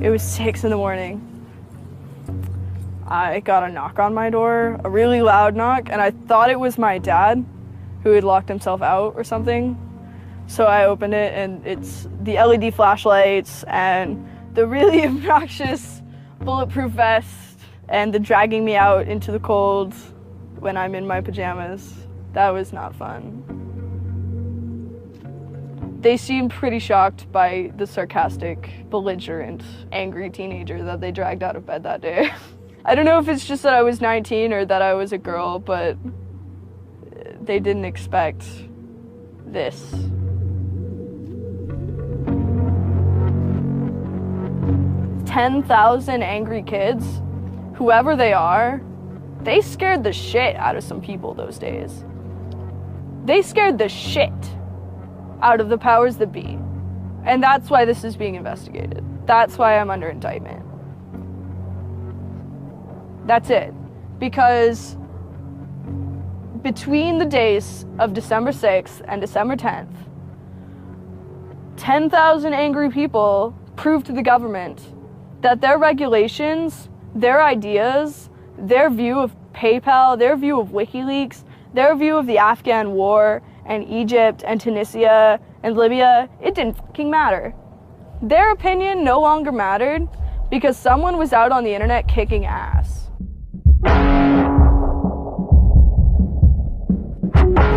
It was 6 in the morning. I got a knock on my door, a really loud knock, and I thought it was my dad who had locked himself out or something. So I opened it, and it's the LED flashlights and the really obnoxious bulletproof vest and the dragging me out into the cold when I'm in my pajamas. That was not fun. They seemed pretty shocked by the sarcastic, belligerent, angry teenager that they dragged out of bed that day. I don't know if it's just that I was 19 or that I was a girl, but they didn't expect this. "10,000 angry kids, whoever they are, they scared the shit out of some people those days. They scared the shit out of the powers that be. And that's why this is being investigated. That's why I'm under indictment. That's it. Because between the days of December 6th and December 10th, 10,000 angry people proved to the government that their regulations, their ideas, their view of PayPal, their view of WikiLeaks, their view of the Afghan war and Egypt and Tunisia and Libya, it didn't fucking matter. Their opinion no longer mattered because someone was out on the internet kicking ass.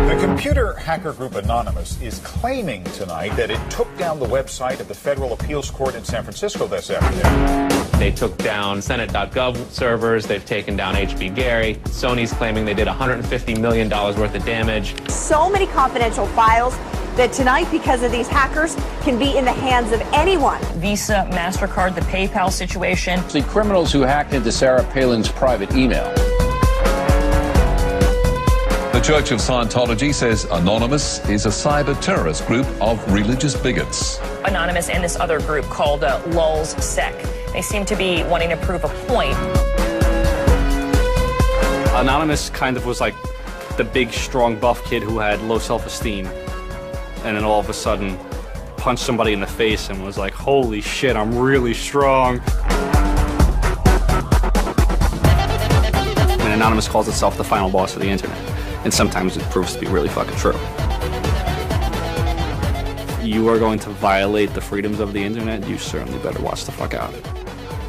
The computer hacker group Anonymous is claiming tonight that it took down the website of the Federal Appeals Court in San Francisco this afternoon. They took down Senate.gov servers, they've taken down HB Gary. Sony's claiming they did $150 million worth of damage. So many confidential files that tonight, because of these hackers, can be in the hands of anyone. Visa, MasterCard, the PayPal situation. The criminals who hacked into Sarah Palin's private email. The Church of Scientology says Anonymous is a cyber terrorist group of religious bigots. Anonymous and this other group called LulzSec. They seem to be wanting to prove a point. Anonymous kind of was like the big, strong, buff kid who had low self-esteem. And then all of a sudden punched somebody in the face and was like, holy shit, I'm really strong. And Anonymous calls itself the final boss of the internet. And sometimes it proves to be really fucking true. You are going to violate the freedoms of the internet, you certainly better watch the fuck out.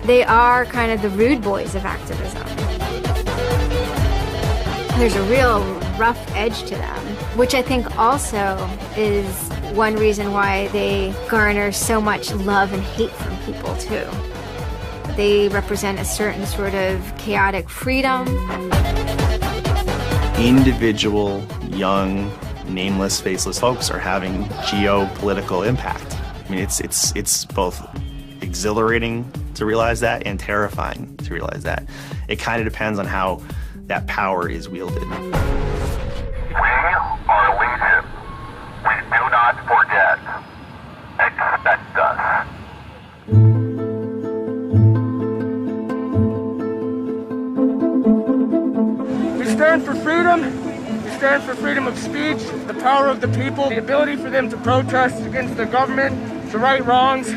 They are kind of the rude boys of activism. There's a real rough edge to them, which I think also is one reason why they garner so much love and hate from people too. They represent a certain sort of chaotic freedom. Individual, young, nameless, faceless folks are having geopolitical impact. I mean, it's both exhilarating to realize that and terrifying to realize that. It kind of depends on how that power is wielded. We are legion. We do not forget. Expect us. We stand for freedom. We stand for freedom of speech, the power of the people, the ability for them to protest against the government, to right wrongs.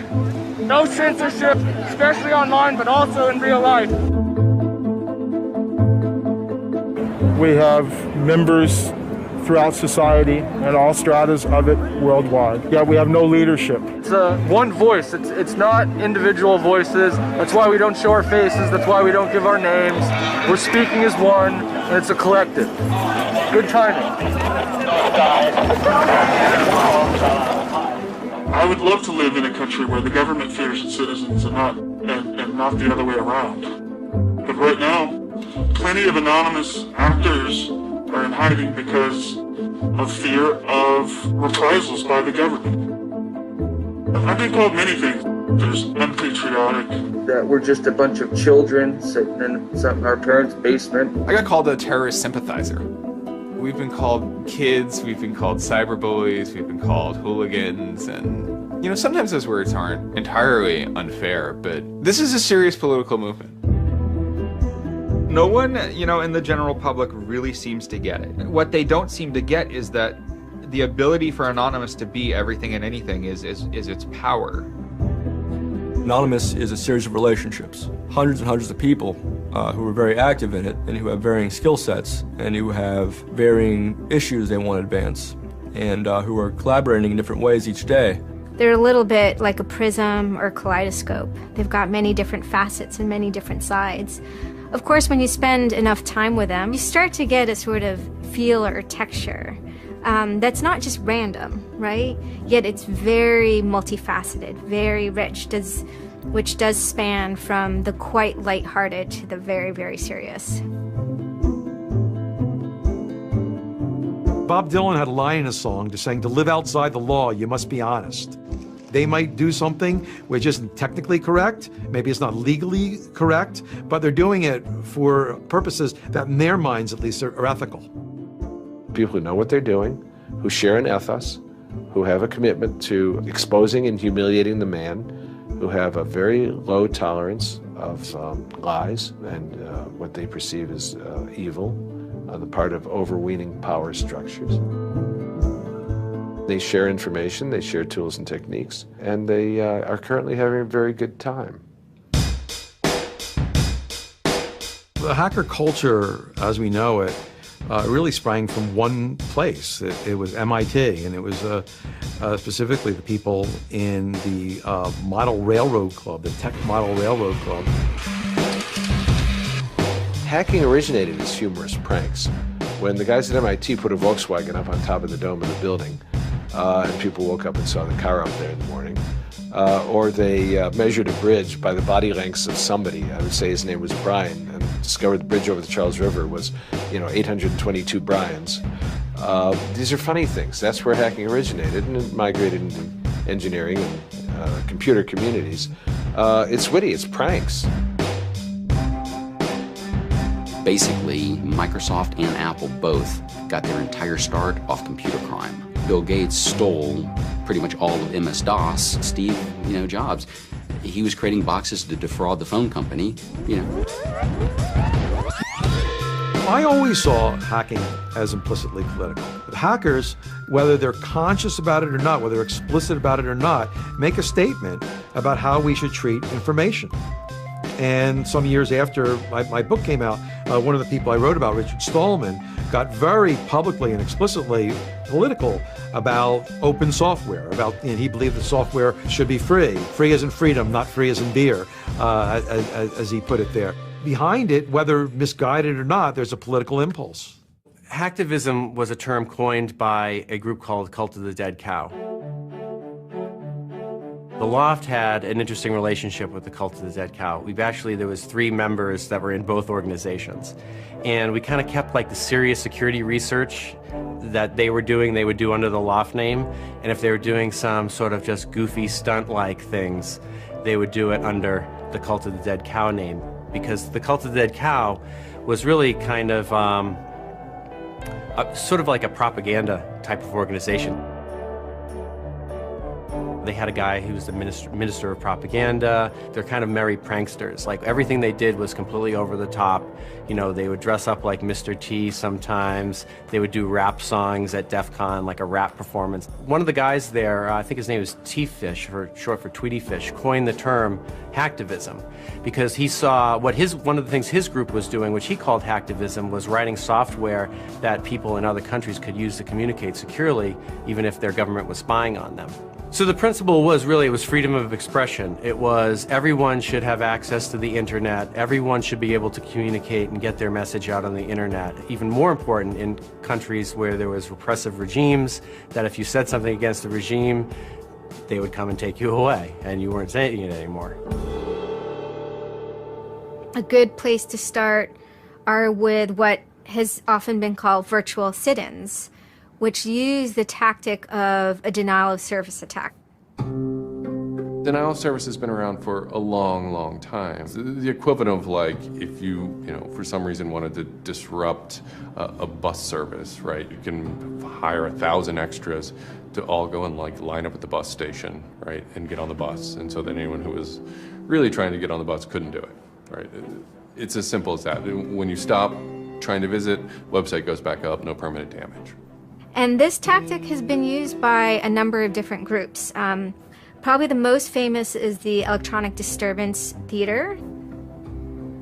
No censorship, especially online, but also in real life. We have members throughout society and all stratas of it worldwide. Yet we have no leadership. It's one voice. It's not individual voices. That's why we don't show our faces. That's why we don't give our names. We're speaking as one, and it's a collective. Good timing. I would love to live in a country where the government fears its citizens and not the other way around. But right now, plenty of anonymous actors are in hiding because of fear of reprisals by the government. I've been called many things. There's unpatriotic. That we're just a bunch of children sitting in our parents' basement. I got called a terrorist sympathizer. We've been called kids, we've been called cyberbullies, we've been called hooligans, and you know, sometimes those words aren't entirely unfair, but this is a serious political movement. No one, you know, in the general public really seems to get it. What they don't seem to get is that the ability for Anonymous to be everything and anything is its power. Anonymous is a series of relationships. Hundreds and hundreds of people who are very active in it and who have varying skill sets and who have varying issues they want to advance and who are collaborating in different ways each day. They're a little bit like a prism or kaleidoscope. They've got many different facets and many different sides. Of course, when you spend enough time with them, you start to get a sort of feel or texture that's not just random, right? Yet it's very multifaceted, very rich, which does span from the quite lighthearted to the very, very serious. Bob Dylan had a line in a song saying, to live outside the law, you must be honest. They might do something which isn't technically correct, maybe it's not legally correct, but they're doing it for purposes that in their minds at least are ethical. People who know what they're doing, who share an ethos, who have a commitment to exposing and humiliating the man, who have a very low tolerance of lies and what they perceive as evil on the part of overweening power structures. They share information, they share tools and techniques, and they are currently having a very good time. The hacker culture, as we know it, really sprang from one place. It was MIT, and it was specifically the people in the Model Railroad Club, the Tech Model Railroad Club. Hacking originated as humorous pranks. When the guys at MIT put a Volkswagen up on top of the dome of the building, and people woke up and saw the car up there in the morning, or they measured a bridge by the body lengths of somebody. I would say his name was Brian, and discovered the bridge over the Charles River was, 822 Brians. These are funny things. That's where hacking originated, and it migrated into engineering and computer communities. It's witty, it's pranks. Basically, Microsoft and Apple both got their entire start off computer crime. Bill Gates stole pretty much all of MS-DOS. Steve, Jobs, he was creating boxes to defraud the phone company, I always saw hacking as implicitly political. But hackers, whether they're conscious about it or not, whether they're explicit about it or not, make a statement about how we should treat information. And some years after my book came out, one of the people I wrote about, Richard Stallman, got very publicly and explicitly political about open software. He believed that software should be free. Free as in freedom, not free as in beer, as he put it there. Behind it, whether misguided or not, there's a political impulse. Hacktivism was a term coined by a group called Cult of the Dead Cow. The Loft had an interesting relationship with the Cult of the Dead Cow. There was 3 members that were in both organizations. And we kind of kept the serious security research that they would do under the Loft name. And if they were doing some sort of just goofy stunt-like things, they would do it under the Cult of the Dead Cow name. Because the Cult of the Dead Cow was really kind of sort of like a propaganda type of organization. They had a guy who was the minister of propaganda. They're kind of merry pranksters. Everything they did was completely over the top. They would dress up like Mr. T sometimes. They would do rap songs at DEF CON, like a rap performance. One of the guys there, I think his name was T-Fish, short for Tweety Fish, coined the term hacktivism because he saw one of the things his group was doing, which he called hacktivism, was writing software that people in other countries could use to communicate securely, even if their government was spying on them. So the principle was freedom of expression. It was everyone should have access to the internet. Everyone should be able to communicate and get their message out on the internet. Even more important in countries where there was repressive regimes, that if you said something against the regime, they would come and take you away, and you weren't saying it anymore. A good place to start are with what has often been called virtual sit-ins, which use the tactic of a denial-of-service attack. Denial of service has been around for a long, long time. The equivalent of if you for some reason wanted to disrupt a bus service, right? You can hire 1,000 extras to all go and line up at the bus station, right, and get on the bus. And so that anyone who was really trying to get on the bus couldn't do it, right? It's as simple as that. When you stop trying to visit, website goes back up, no permanent damage. And this tactic has been used by a number of different groups. Probably the most famous is the Electronic Disturbance Theater.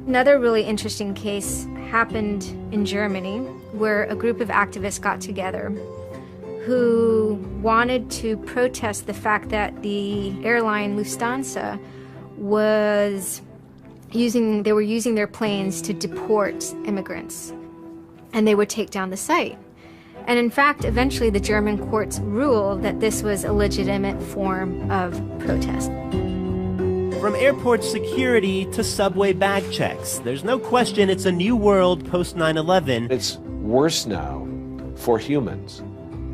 Another really interesting case happened in Germany, where a group of activists got together who wanted to protest the fact that the airline Lufthansa were using their planes to deport immigrants, and they would take down the site. And in fact, eventually the German courts ruled that this was a legitimate form of protest. From airport security to subway bag checks, there's no question it's a new world post 9/11. It's worse now for humans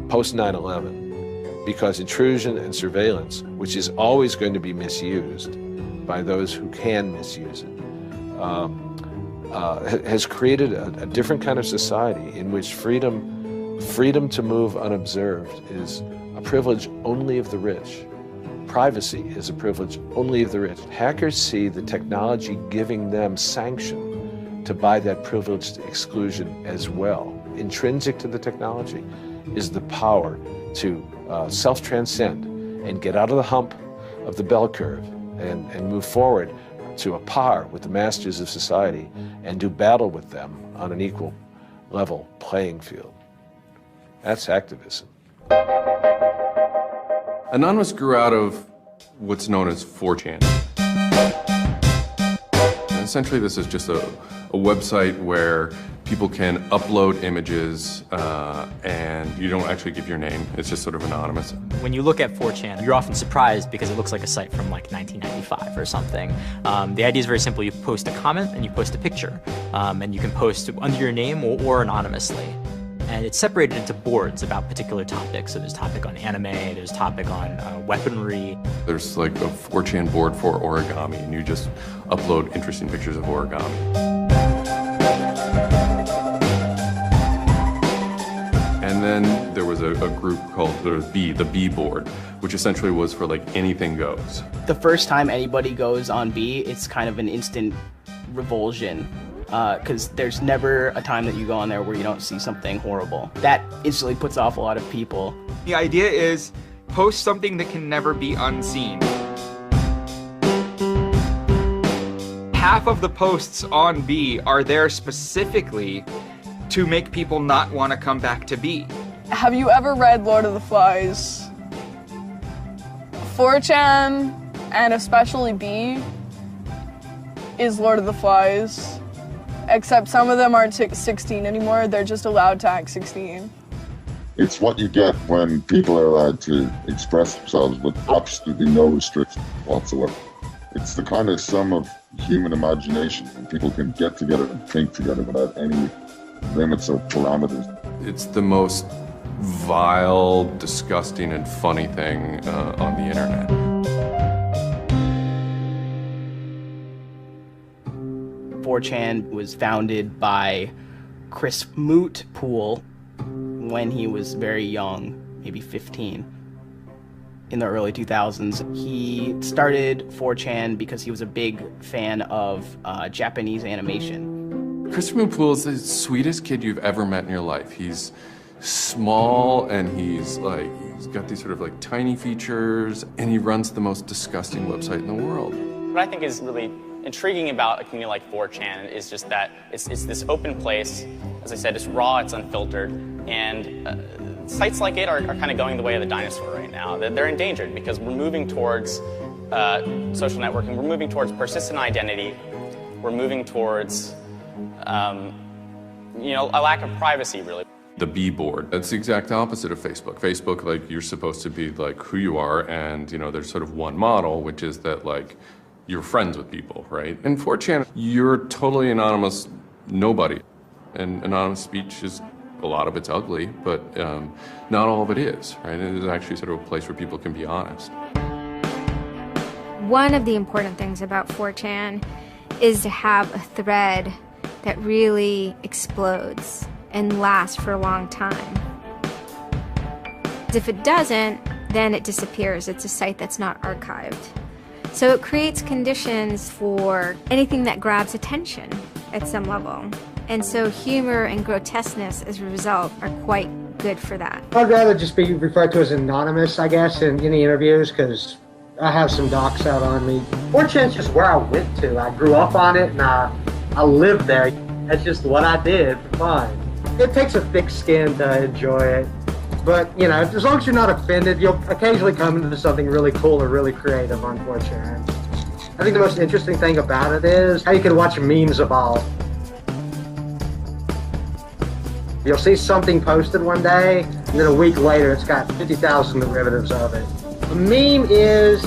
post 9/11 because intrusion and surveillance, which is always going to be misused by those who can misuse it, has created a different kind of society in which freedom to move unobserved is a privilege only of the rich. Privacy is a privilege only of the rich. Hackers see the technology giving them sanction to buy that privileged exclusion as well. Intrinsic to the technology is the power to self-transcend and get out of the hump of the bell curve and move forward to a par with the masters of society and do battle with them on an equal level playing field. That's activism. Anonymous grew out of what's known as 4chan. And essentially, this is just a website where people can upload images and you don't actually give your name. It's just sort of anonymous. When you look at 4chan, you're often surprised because it looks like a site from like 1995 or something. The idea is very simple. You post a comment and you post a picture. And you can post under your name or anonymously. And it's separated into boards about particular topics. So there's a topic on anime, there's a topic on weaponry. There's like a 4chan board for origami, and you just upload interesting pictures of origami. And then there was a group called the B board, which essentially was for like anything goes. The first time anybody goes on B, it's kind of an instant revulsion. Because there's never a time that you go on there where you don't see something horrible. That instantly puts off a lot of people. The idea is post something that can never be unseen. Half of the posts on B are there specifically to make people not want to come back to B. Have you ever read Lord of the Flies? 4chan, and especially B, is Lord of the Flies. Except some of them aren't 16 anymore, they're just allowed to act 16. It's what you get when people are allowed to express themselves with absolutely no restriction whatsoever. It's the kind of sum of human imagination when people can get together and think together without any limits or parameters. It's the most vile, disgusting, and funny thing on the internet. 4chan was founded by Chris Mootpool when he was very young, maybe 15. In the early 2000s, he started 4chan because he was a big fan of Japanese animation. Chris Mootpool is the sweetest kid you've ever met in your life. He's small and he's got these sort of like tiny features, and he runs the most disgusting website in the world. What I think is really intriguing about a community like 4chan is just that it's this open place. As I said, it's raw, it's unfiltered, and sites like it are kind of going the way of the dinosaur right now. They're endangered because we're moving towards social networking, we're moving towards persistent identity, we're moving towards a lack of privacy, really. The B board, that's the exact opposite of Facebook. Facebook, like, you're supposed to be like who you are, and there's sort of one model, which is that like you're friends with people, right? In 4chan, you're totally anonymous nobody. And anonymous speech is, a lot of it's ugly, but not all of it is, right? It is actually sort of a place where people can be honest. One of the important things about 4chan is to have a thread that really explodes and lasts for a long time. If it doesn't, then it disappears. It's a site that's not archived. So it creates conditions for anything that grabs attention at some level. And so humor and grotesqueness as a result are quite good for that. I'd rather just be referred to as anonymous, I guess, in any interviews, because I have some docs out on me. 4chan's just where I went to. I grew up on it and I lived there. That's just what I did for fun. It takes a thick skin to enjoy it. But, you know, as long as you're not offended, you'll occasionally come into something really cool or really creative on 4chan. I think the most interesting thing about it is how you can watch memes evolve. You'll see something posted one day, and then a week later it's got 50,000 derivatives of it. A meme is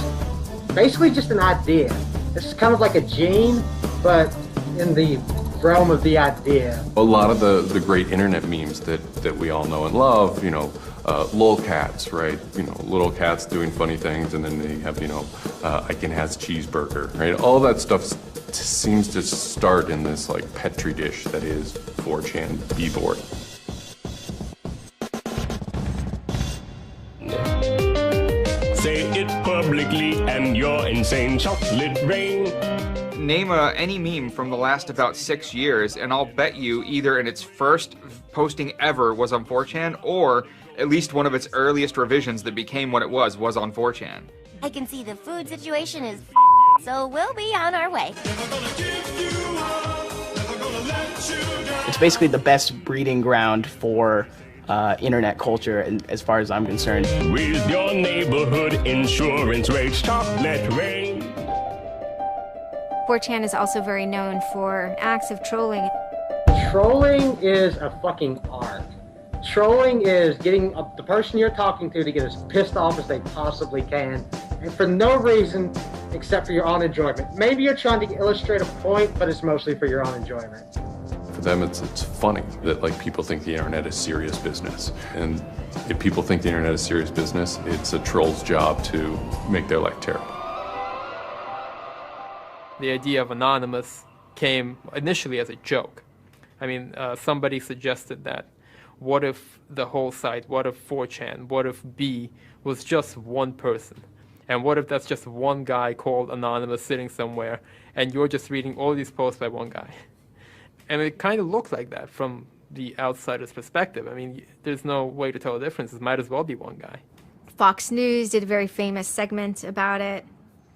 basically just an idea. It's kind of like a gene, but in the realm of the idea. A lot of the great internet memes that we all know and love, you know, lolcats, right? You know, little cats doing funny things, and then they have, you know, Icon has cheeseburger, right? All that stuff seems to start in this like petri dish that is 4chan b-board. Say it publicly and your insane chocolate rain. Name any meme from the last about 6 years, and I'll bet you either in its first posting ever was on 4chan, or at least one of its earliest revisions that became what it was on 4chan. I can see the food situation is so we'll be on our way. It's basically the best breeding ground for internet culture, and as far as I'm concerned. With your neighborhood insurance rates, chocolate rain. 4chan is also very known for acts of trolling. Trolling is a fucking art. Trolling is getting the person you're talking to get as pissed off as they possibly can, and for no reason except for your own enjoyment. Maybe you're trying to illustrate a point, but it's mostly for your own enjoyment. For them, it's funny that like people think the internet is serious business, and if people think the internet is serious business, it's a troll's job to make their life terrible. The idea of anonymous came initially as a joke. I mean, somebody suggested that what if the whole site, what if 4chan, what if B was just one person? And what if that's just one guy called Anonymous sitting somewhere and you're just reading all these posts by one guy? And it kind of looks like that from the outsider's perspective. I mean, there's no way to tell the difference. It might as well be one guy. Fox News did a very famous segment about it.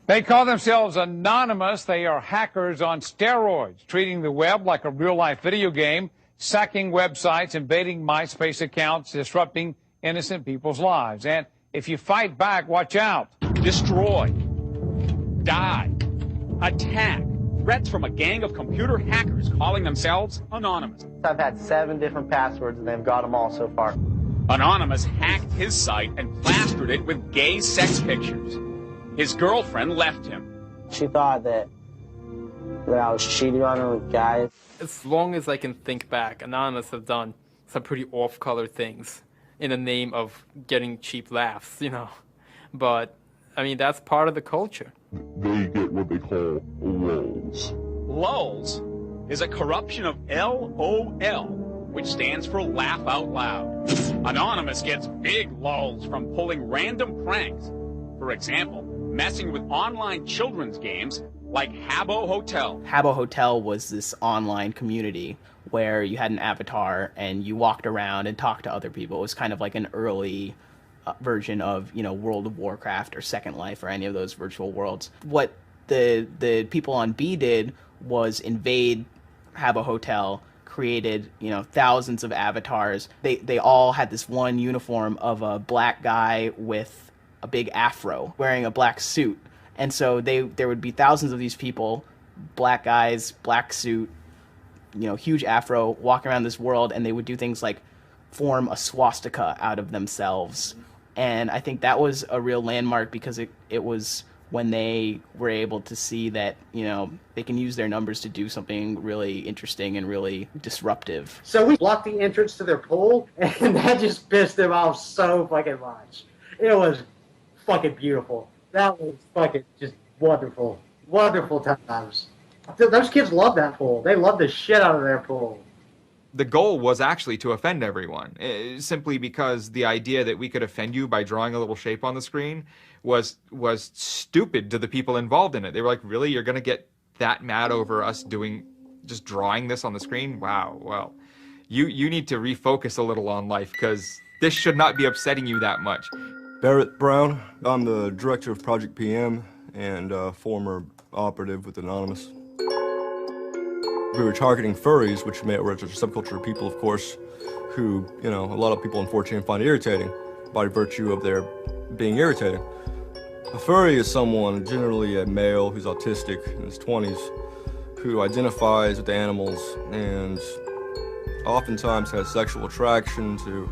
They call themselves Anonymous. They are hackers on steroids, treating the web like a real-life video game, sacking websites, invading MySpace accounts, disrupting innocent people's lives. And if you fight back, watch out. Destroy. Die. Attack. Threats from a gang of computer hackers calling themselves Anonymous. I've had 7 different passwords and they've got them all so far. Anonymous hacked his site and plastered it with gay sex pictures. His girlfriend left him. She thought that I was cheating on her with guys. As long as I can think back, Anonymous have done some pretty off-color things in the name of getting cheap laughs, you know. But, I mean, that's part of the culture. They get what they call lulz. Lulz is a corruption of LOL, which stands for laugh out loud. Anonymous gets big lulz from pulling random pranks. For example, messing with online children's games like Habbo Hotel. Habbo Hotel was this online community where you had an avatar and you walked around and talked to other people. It was kind of like an early version of, you know, World of Warcraft or Second Life or any of those virtual worlds. What the people on B did was invade Habbo Hotel, created, you know, thousands of avatars. They all had this one uniform of a black guy with a big afro wearing a black suit. And so there would be thousands of these people, black guys, black suit, you know, huge afro, walking around this world, and they would do things like form a swastika out of themselves. And I think that was a real landmark because it was when they were able to see that, you know, they can use their numbers to do something really interesting and really disruptive. So we blocked the entrance to their pool, and that just pissed them off so fucking much. It was fucking beautiful. That was fucking just wonderful. Wonderful times. Those kids love that pool. They love the shit out of their pool. The goal was actually to offend everyone, simply because the idea that we could offend you by drawing a little shape on the screen was stupid to the people involved in it. They were like, really? You're going to get that mad over us just drawing this on the screen? Wow, well, you need to refocus a little on life because this should not be upsetting you that much. Barrett Brown. I'm the director of Project PM and former operative with Anonymous. We were targeting furries, which are a subculture of people, of course, who, a lot of people on 4chan find irritating by virtue of their being irritating. A furry is someone, generally a male who's autistic in his 20s, who identifies with animals and oftentimes has sexual attraction to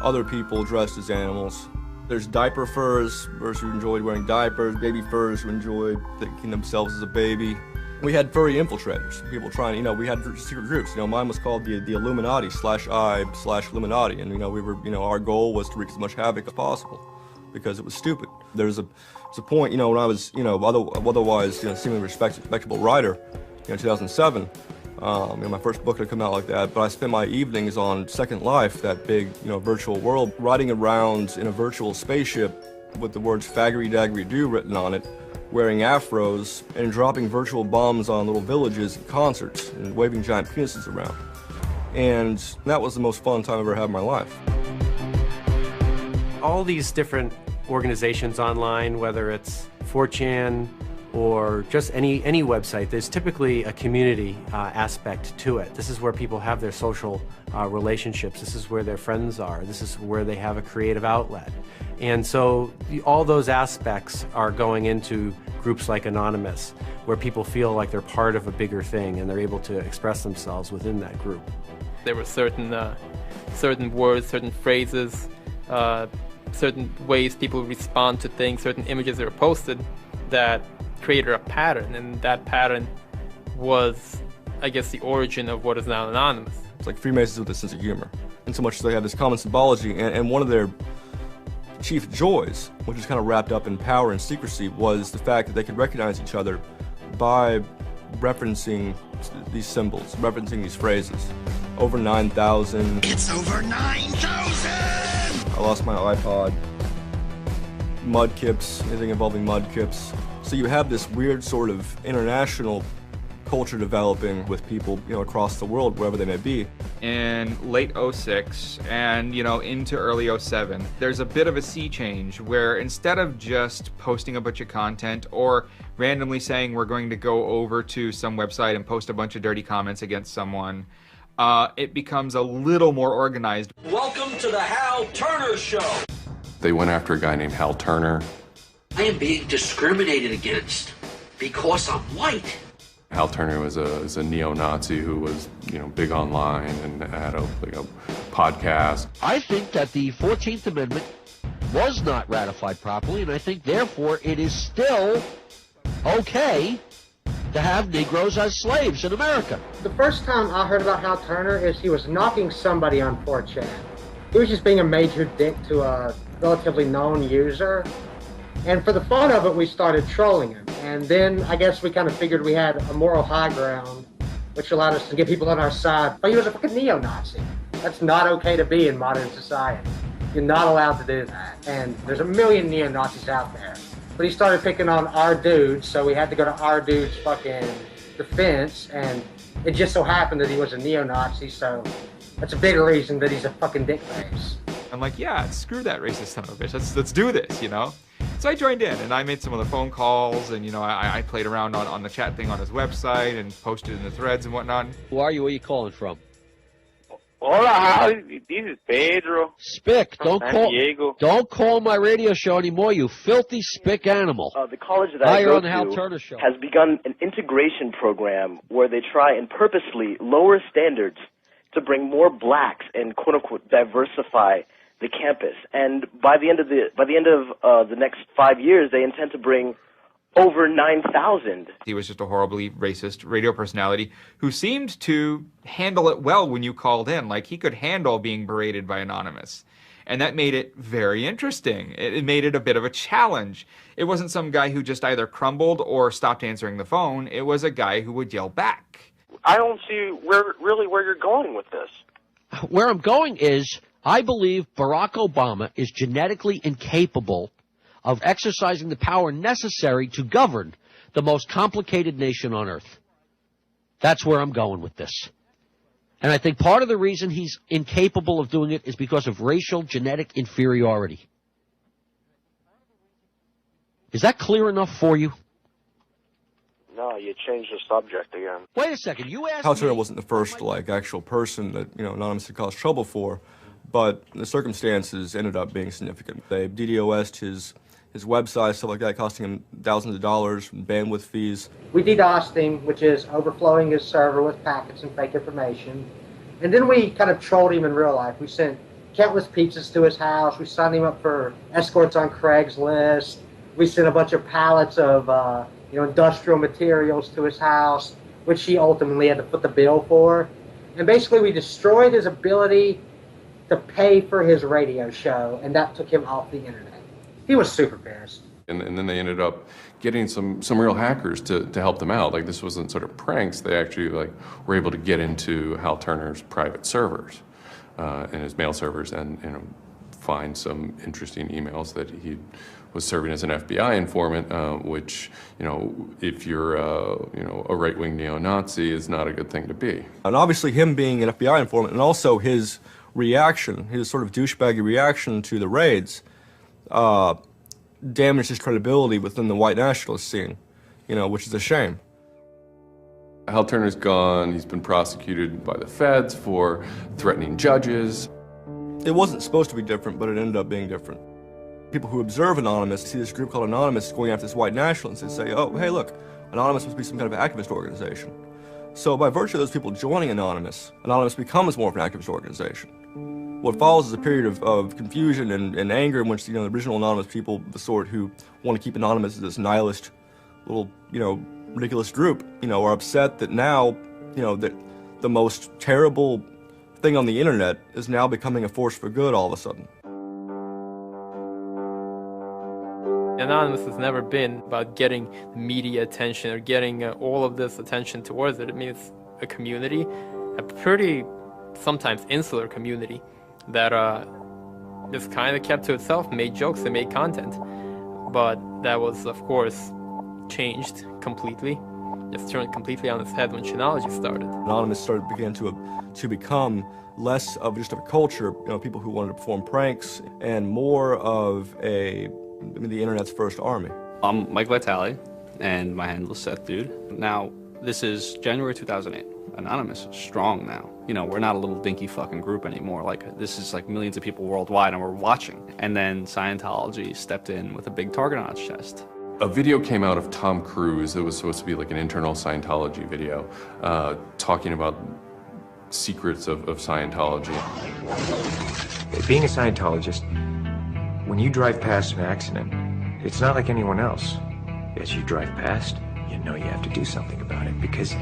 other people dressed as animals. There's diaper furs, furs who enjoyed wearing diapers, baby furs who enjoyed thinking themselves as a baby. We had furry infiltrators, people trying, we had secret groups. Mine was called the Illuminati /I/Illuminati, and we were, our goal was to wreak as much havoc as possible because it was stupid. There's a point, when I was, otherwise, seemingly respectable writer, 2007. My first book had come out like that, but I spent my evenings on Second Life, that big, virtual world, riding around in a virtual spaceship with the words faggery daggery do written on it, wearing afros and dropping virtual bombs on little villages and concerts and waving giant penises around. And that was the most fun time I've ever had in my life. All these different organizations online, whether it's 4chan, or just any website, there's typically a community aspect to it. This is where people have their social relationships. This is where their friends are. This is where they have a creative outlet. And so all those aspects are going into groups like Anonymous, where people feel like they're part of a bigger thing and they're able to express themselves within that group. There were certain words, certain phrases, certain ways people respond to things, certain images that were posted that created a pattern, and that pattern was, I guess, the origin of what is now Anonymous. It's like Freemasons with a sense of humor, in so much as they have this common symbology, and one of their chief joys, which is kind of wrapped up in power and secrecy, was the fact that they could recognize each other by referencing these symbols, referencing these phrases. Over 9,000. It's over 9,000! I lost my iPod. Mudkips, anything involving mudkips. So you have this weird sort of international culture developing with people, across the world, wherever they may be. In late 06 and, into early 07, there's a bit of a sea change where instead of just posting a bunch of content or randomly saying we're going to go over to some website and post a bunch of dirty comments against someone, it becomes a little more organized. Welcome to the Hal Turner Show. They went after a guy named Hal Turner. I am being discriminated against because I'm white. Hal Turner was a neo-Nazi who was, big online and had a podcast. I think that the 14th Amendment was not ratified properly, and I think, therefore, it is still okay to have Negroes as slaves in America. The first time I heard about Hal Turner is he was knocking somebody on 4chan. He was just being a major dick to a relatively known user. And for the fun of it, we started trolling him. And then I guess we kind of figured we had a moral high ground, which allowed us to get people on our side. But he was a fucking neo-Nazi. That's not okay to be in modern society. You're not allowed to do that. And there's a million neo-Nazis out there. But he started picking on our dudes, so we had to go to our dude's fucking defense. And it just so happened that he was a neo-Nazi, so that's a bigger reason that he's a fucking dickface. I'm like, yeah, screw that racist son of a bitch. Let's do this, So I joined in, and I made some of the phone calls, and, I played around on the chat thing on his website and posted in the threads and whatnot. Who are you? Where are you calling from? Hola, this is Pedro. Spick, Diego. don't call my radio show anymore, you filthy spick animal. The college that I you're go on the Hal to Turner show. has begun an integration program where they try and purposely lower standards to bring more blacks and quote unquote diversify the campus. And by the end of the next 5 years, they intend to bring over 9,000. He was just a horribly racist radio personality who seemed to handle it well when you called in. Like, he could handle being berated by Anonymous. And that made it very interesting. It made it a bit of a challenge. It wasn't some guy who just either crumbled or stopped answering the phone. It was a guy who would yell back. I don't see where you're going with this. Where I'm going is, I believe Barack Obama is genetically incapable of exercising the power necessary to govern the most complicated nation on earth. That's where I'm going with this. And I think part of the reason he's incapable of doing it is because of racial genetic inferiority. Is that clear enough for you? No, you changed the subject again. Wait a second, you asked Hal Turner me... wasn't the first, like, actual person that, Anonymous had caused trouble for, but the circumstances ended up being significant. They DDoS'd his website, stuff like that, costing him thousands of dollars, bandwidth fees. We DDoSed him, which is overflowing his server with packets and fake information. And then we kind of trolled him in real life. We sent countless pizzas to his house. We signed him up for escorts on Craigslist. We sent a bunch of pallets of industrial materials to his house, which he ultimately had to foot the bill for. And basically we destroyed his ability to pay for his radio show, and that took him off the internet. He was super pissed. And then they ended up getting some real hackers to help them out. Like, this wasn't sort of pranks. They actually were able to get into Hal Turner's private servers and his mail servers and find some interesting emails that he was serving as an FBI informant, which, if you're a right-wing neo-Nazi, is not a good thing to be. And obviously him being an FBI informant, and also his reaction, his sort of douchebaggy reaction to the raids, damaged his credibility within the white nationalist scene, which is a shame. Hal Turner's gone. He's been prosecuted by the feds for threatening judges. It wasn't supposed to be different, but it ended up being different. People who observe Anonymous see this group called Anonymous going after this white nationalist and say, oh, hey, look, Anonymous must be some kind of activist organization. So by virtue of those people joining Anonymous, Anonymous becomes more of an activist organization. What follows is a period of confusion and anger in which the original Anonymous people, the sort who want to keep Anonymous as this nihilist little, ridiculous group, are upset that now, that the most terrible thing on the internet is now becoming a force for good all of a sudden. Anonymous has never been about getting media attention or getting all of this attention towards it. I mean, it's a community, a pretty sometimes insular community that just kind of kept to itself, made jokes and made content. But that was, of course, changed completely, just turned completely on its head when Chinology started. Anonymous began to become less of just a culture, people who wanted to perform pranks, and more of the internet's first army. I'm Mike Vitale, and my handle is Seth Dude. Now, this is January 2008. Anonymous is strong now. We're not a little dinky fucking group anymore. This is millions of people worldwide, and we're watching. And then Scientology stepped in with a big target on its chest. A video came out of Tom Cruise. It was supposed to be like an internal Scientology video, talking about secrets of Scientology. Being a Scientologist, when you drive past an accident, it's not like anyone else. As you drive past, you know you have to do something about it because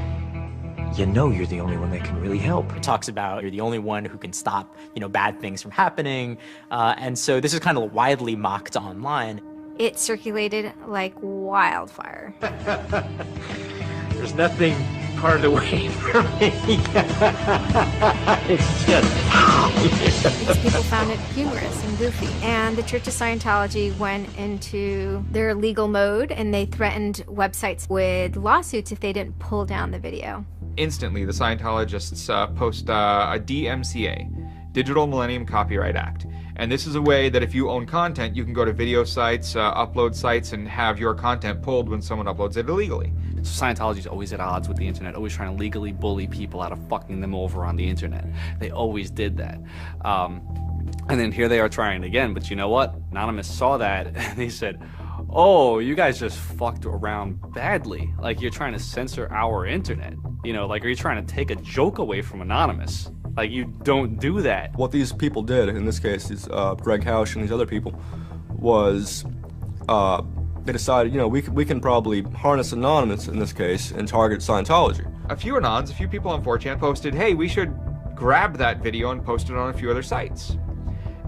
you know you're the only one that can really help. It talks about you're the only one who can stop, bad things from happening. And so this is kind of widely mocked online. It circulated like wildfire. There's nothing part of the way for me. It's just... Because people found it humorous and goofy. And the Church of Scientology went into their legal mode, and they threatened websites with lawsuits if they didn't pull down the video. Instantly, the Scientologists post a DMCA, Digital Millennium Copyright Act. And this is a way that if you own content, you can go to video sites, upload sites, and have your content pulled when someone uploads it illegally. So Scientology's always at odds with the internet, always trying to legally bully people out of fucking them over on the internet. They always did that. And then here they are trying it again, but you know what? Anonymous saw that, and they said, oh, you guys just fucked around badly. You're trying to censor our internet. Are you trying to take a joke away from Anonymous? You don't do that. What these people did, in this case, is Greg Hausch and these other people, was they decided, we can probably harness Anonymous in this case and target Scientology. A few Anons, a few people on 4chan posted, hey, we should grab that video and post it on a few other sites.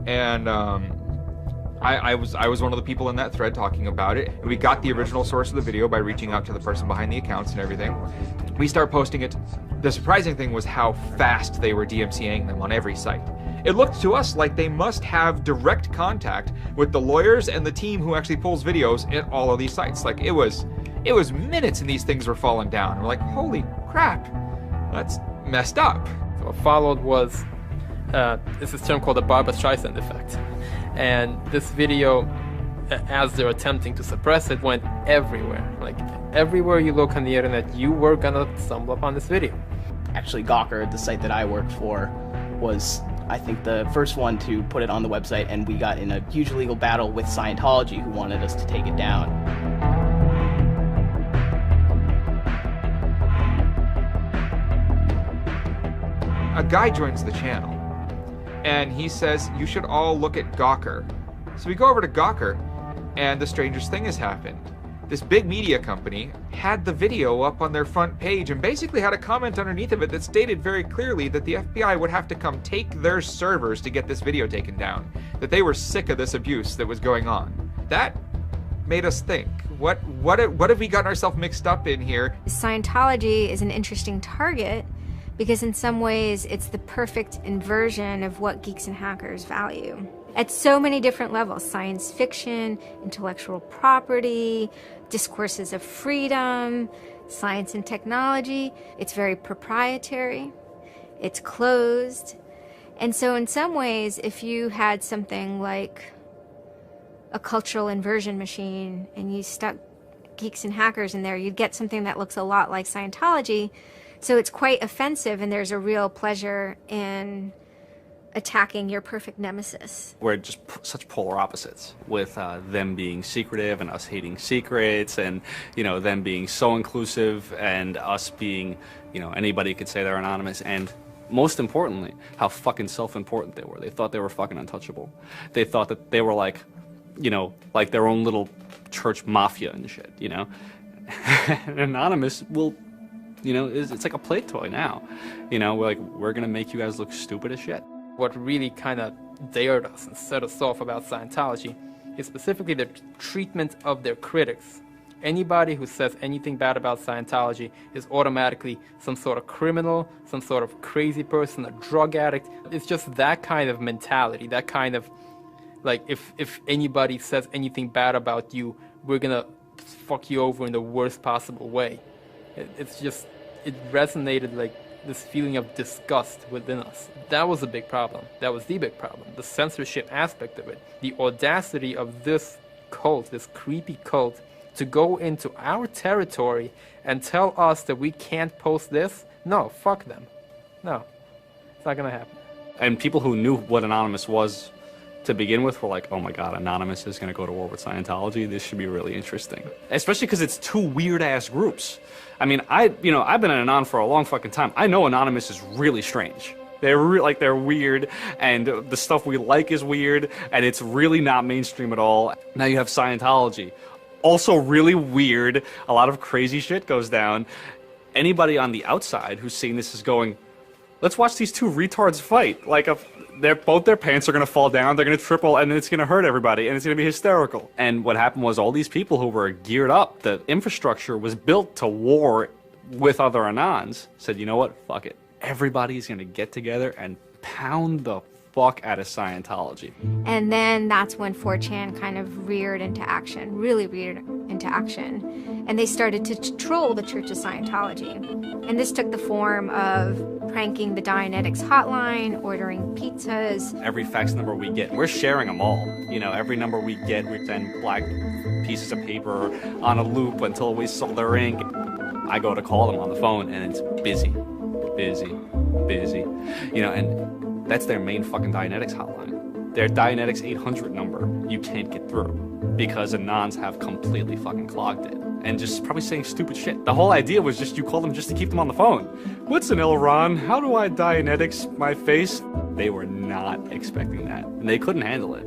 And I was one of the people in that thread talking about it. And we got the original source of the video by reaching out to the person behind the accounts and everything. We start posting it. The surprising thing was how fast they were DMCAing them on every site. It looked to us like they must have direct contact with the lawyers and the team who actually pulls videos at all of these sites. It was minutes and these things were falling down. And we're like, holy crap, that's messed up. So what followed was this term called the Barbra Streisand effect. And this video as they're attempting to suppress it, went everywhere. Like, everywhere you look on the internet, you were gonna stumble upon this video. Actually, Gawker, the site that I worked for, was, I think, the first one to put it on the website, and we got in a huge legal battle with Scientology, who wanted us to take it down. A guy joins the channel, and he says, you should all look at Gawker. So we go over to Gawker, and the strangest thing has happened. This big media company had the video up on their front page and basically had a comment underneath of it that stated very clearly that the FBI would have to come take their servers to get this video taken down, that they were sick of this abuse that was going on. That made us think, what have we gotten ourselves mixed up in here? Scientology is an interesting target because in some ways it's the perfect inversion of what geeks and hackers value. At so many different levels: science fiction, intellectual property, discourses of freedom, science and technology. It's very proprietary, it's closed. And so in some ways, if you had something like a cultural inversion machine and you stuck geeks and hackers in there, you'd get something that looks a lot like Scientology. So it's quite offensive, and there's a real pleasure in attacking your perfect nemesis. We're just such polar opposites, with them being secretive and us hating secrets, and, you know, them being so inclusive and us being, you know, anybody could say they're anonymous, and most importantly, how fucking self-important they were. They thought they were fucking untouchable. They thought that they were like, you know, like their own little church mafia and shit, you know? And Anonymous will, you know, it's like a play toy now. You know, we're gonna make you guys look stupid as shit. What really kind of dared us and set us off about Scientology is specifically the treatment of their critics. Anybody who says anything bad about Scientology is automatically some sort of criminal, some sort of crazy person, a drug addict. It's just that kind of mentality, that kind of, like, if anybody says anything bad about you, we're gonna fuck you over in the worst possible way. It's just, it resonated like this feeling of disgust within us. That was a big problem. That was the big problem. The censorship aspect of it. The audacity of this cult, this creepy cult, to go into our territory and tell us that we can't post this? No, fuck them. No, it's not gonna happen. And people who knew what Anonymous was to begin with were like, oh my god, Anonymous is gonna go to war with Scientology. This should be really interesting. Especially because it's two weird-ass groups. I mean, I've been an Anon for a long fucking time. I know Anonymous is really strange. They're weird, and the stuff we like is weird, and it's really not mainstream at all. Now you have Scientology. Also really weird. A lot of crazy shit goes down. Anybody on the outside who's seeing this is going, let's watch these two retards fight. Like, both their pants are gonna fall down, they're gonna triple, and it's gonna hurt everybody, and it's gonna be hysterical. And what happened was all these people who were geared up, the infrastructure was built to war with other Anons, said, you know what, fuck it. Everybody's gonna get together and pound the fuck out of Scientology. And then that's when 4chan kind of reared into action, really reared into action. And they started to troll the Church of Scientology. And this took the form of pranking the Dianetics hotline, ordering pizzas. Every fax number we get, we're sharing them all. You know, every number we get, we send black pieces of paper on a loop until we sold their ink. I go to call them on the phone and it's busy, busy, busy. You know, and that's their main fucking Dianetics hotline. Their Dianetics 800 number, you can't get through because Anons have completely fucking clogged it. And just probably saying stupid shit. The whole idea was just you call them just to keep them on the phone. What's an Elron? How do I Dianetics my face? They were not expecting that. And they couldn't handle it.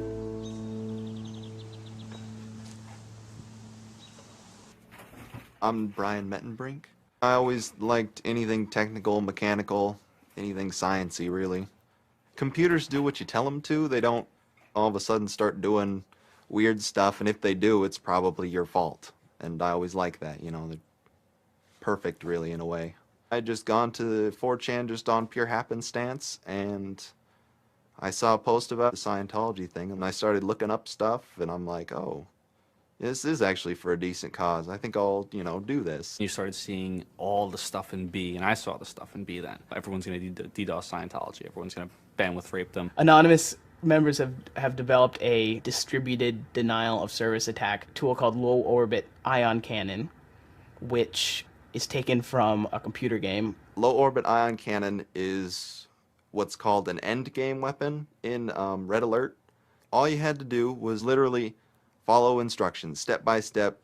I'm Brian Mettenbrink. I always liked anything technical, mechanical, anything sciencey, really. Computers do what you tell them to. They don't all of a sudden start doing weird stuff, and if they do, it's probably your fault. And I always like that, you know, they're perfect, really, in a way. I just gone to 4chan just on pure happenstance, and I saw a post about the Scientology thing, and I started looking up stuff, and I'm like, oh, this is actually for a decent cause. I think I'll, you know, do this. You started seeing all the stuff in B, and I saw the stuff in B then. Everyone's going to DDoS Scientology. Everyone's going to bandwidth rape them. Anonymous members have developed a distributed denial of service attack tool called low orbit ion cannon, which is taken from a computer game. Low orbit ion cannon is what's called an end game weapon in Red Alert. All you had to do was literally follow instructions step by step.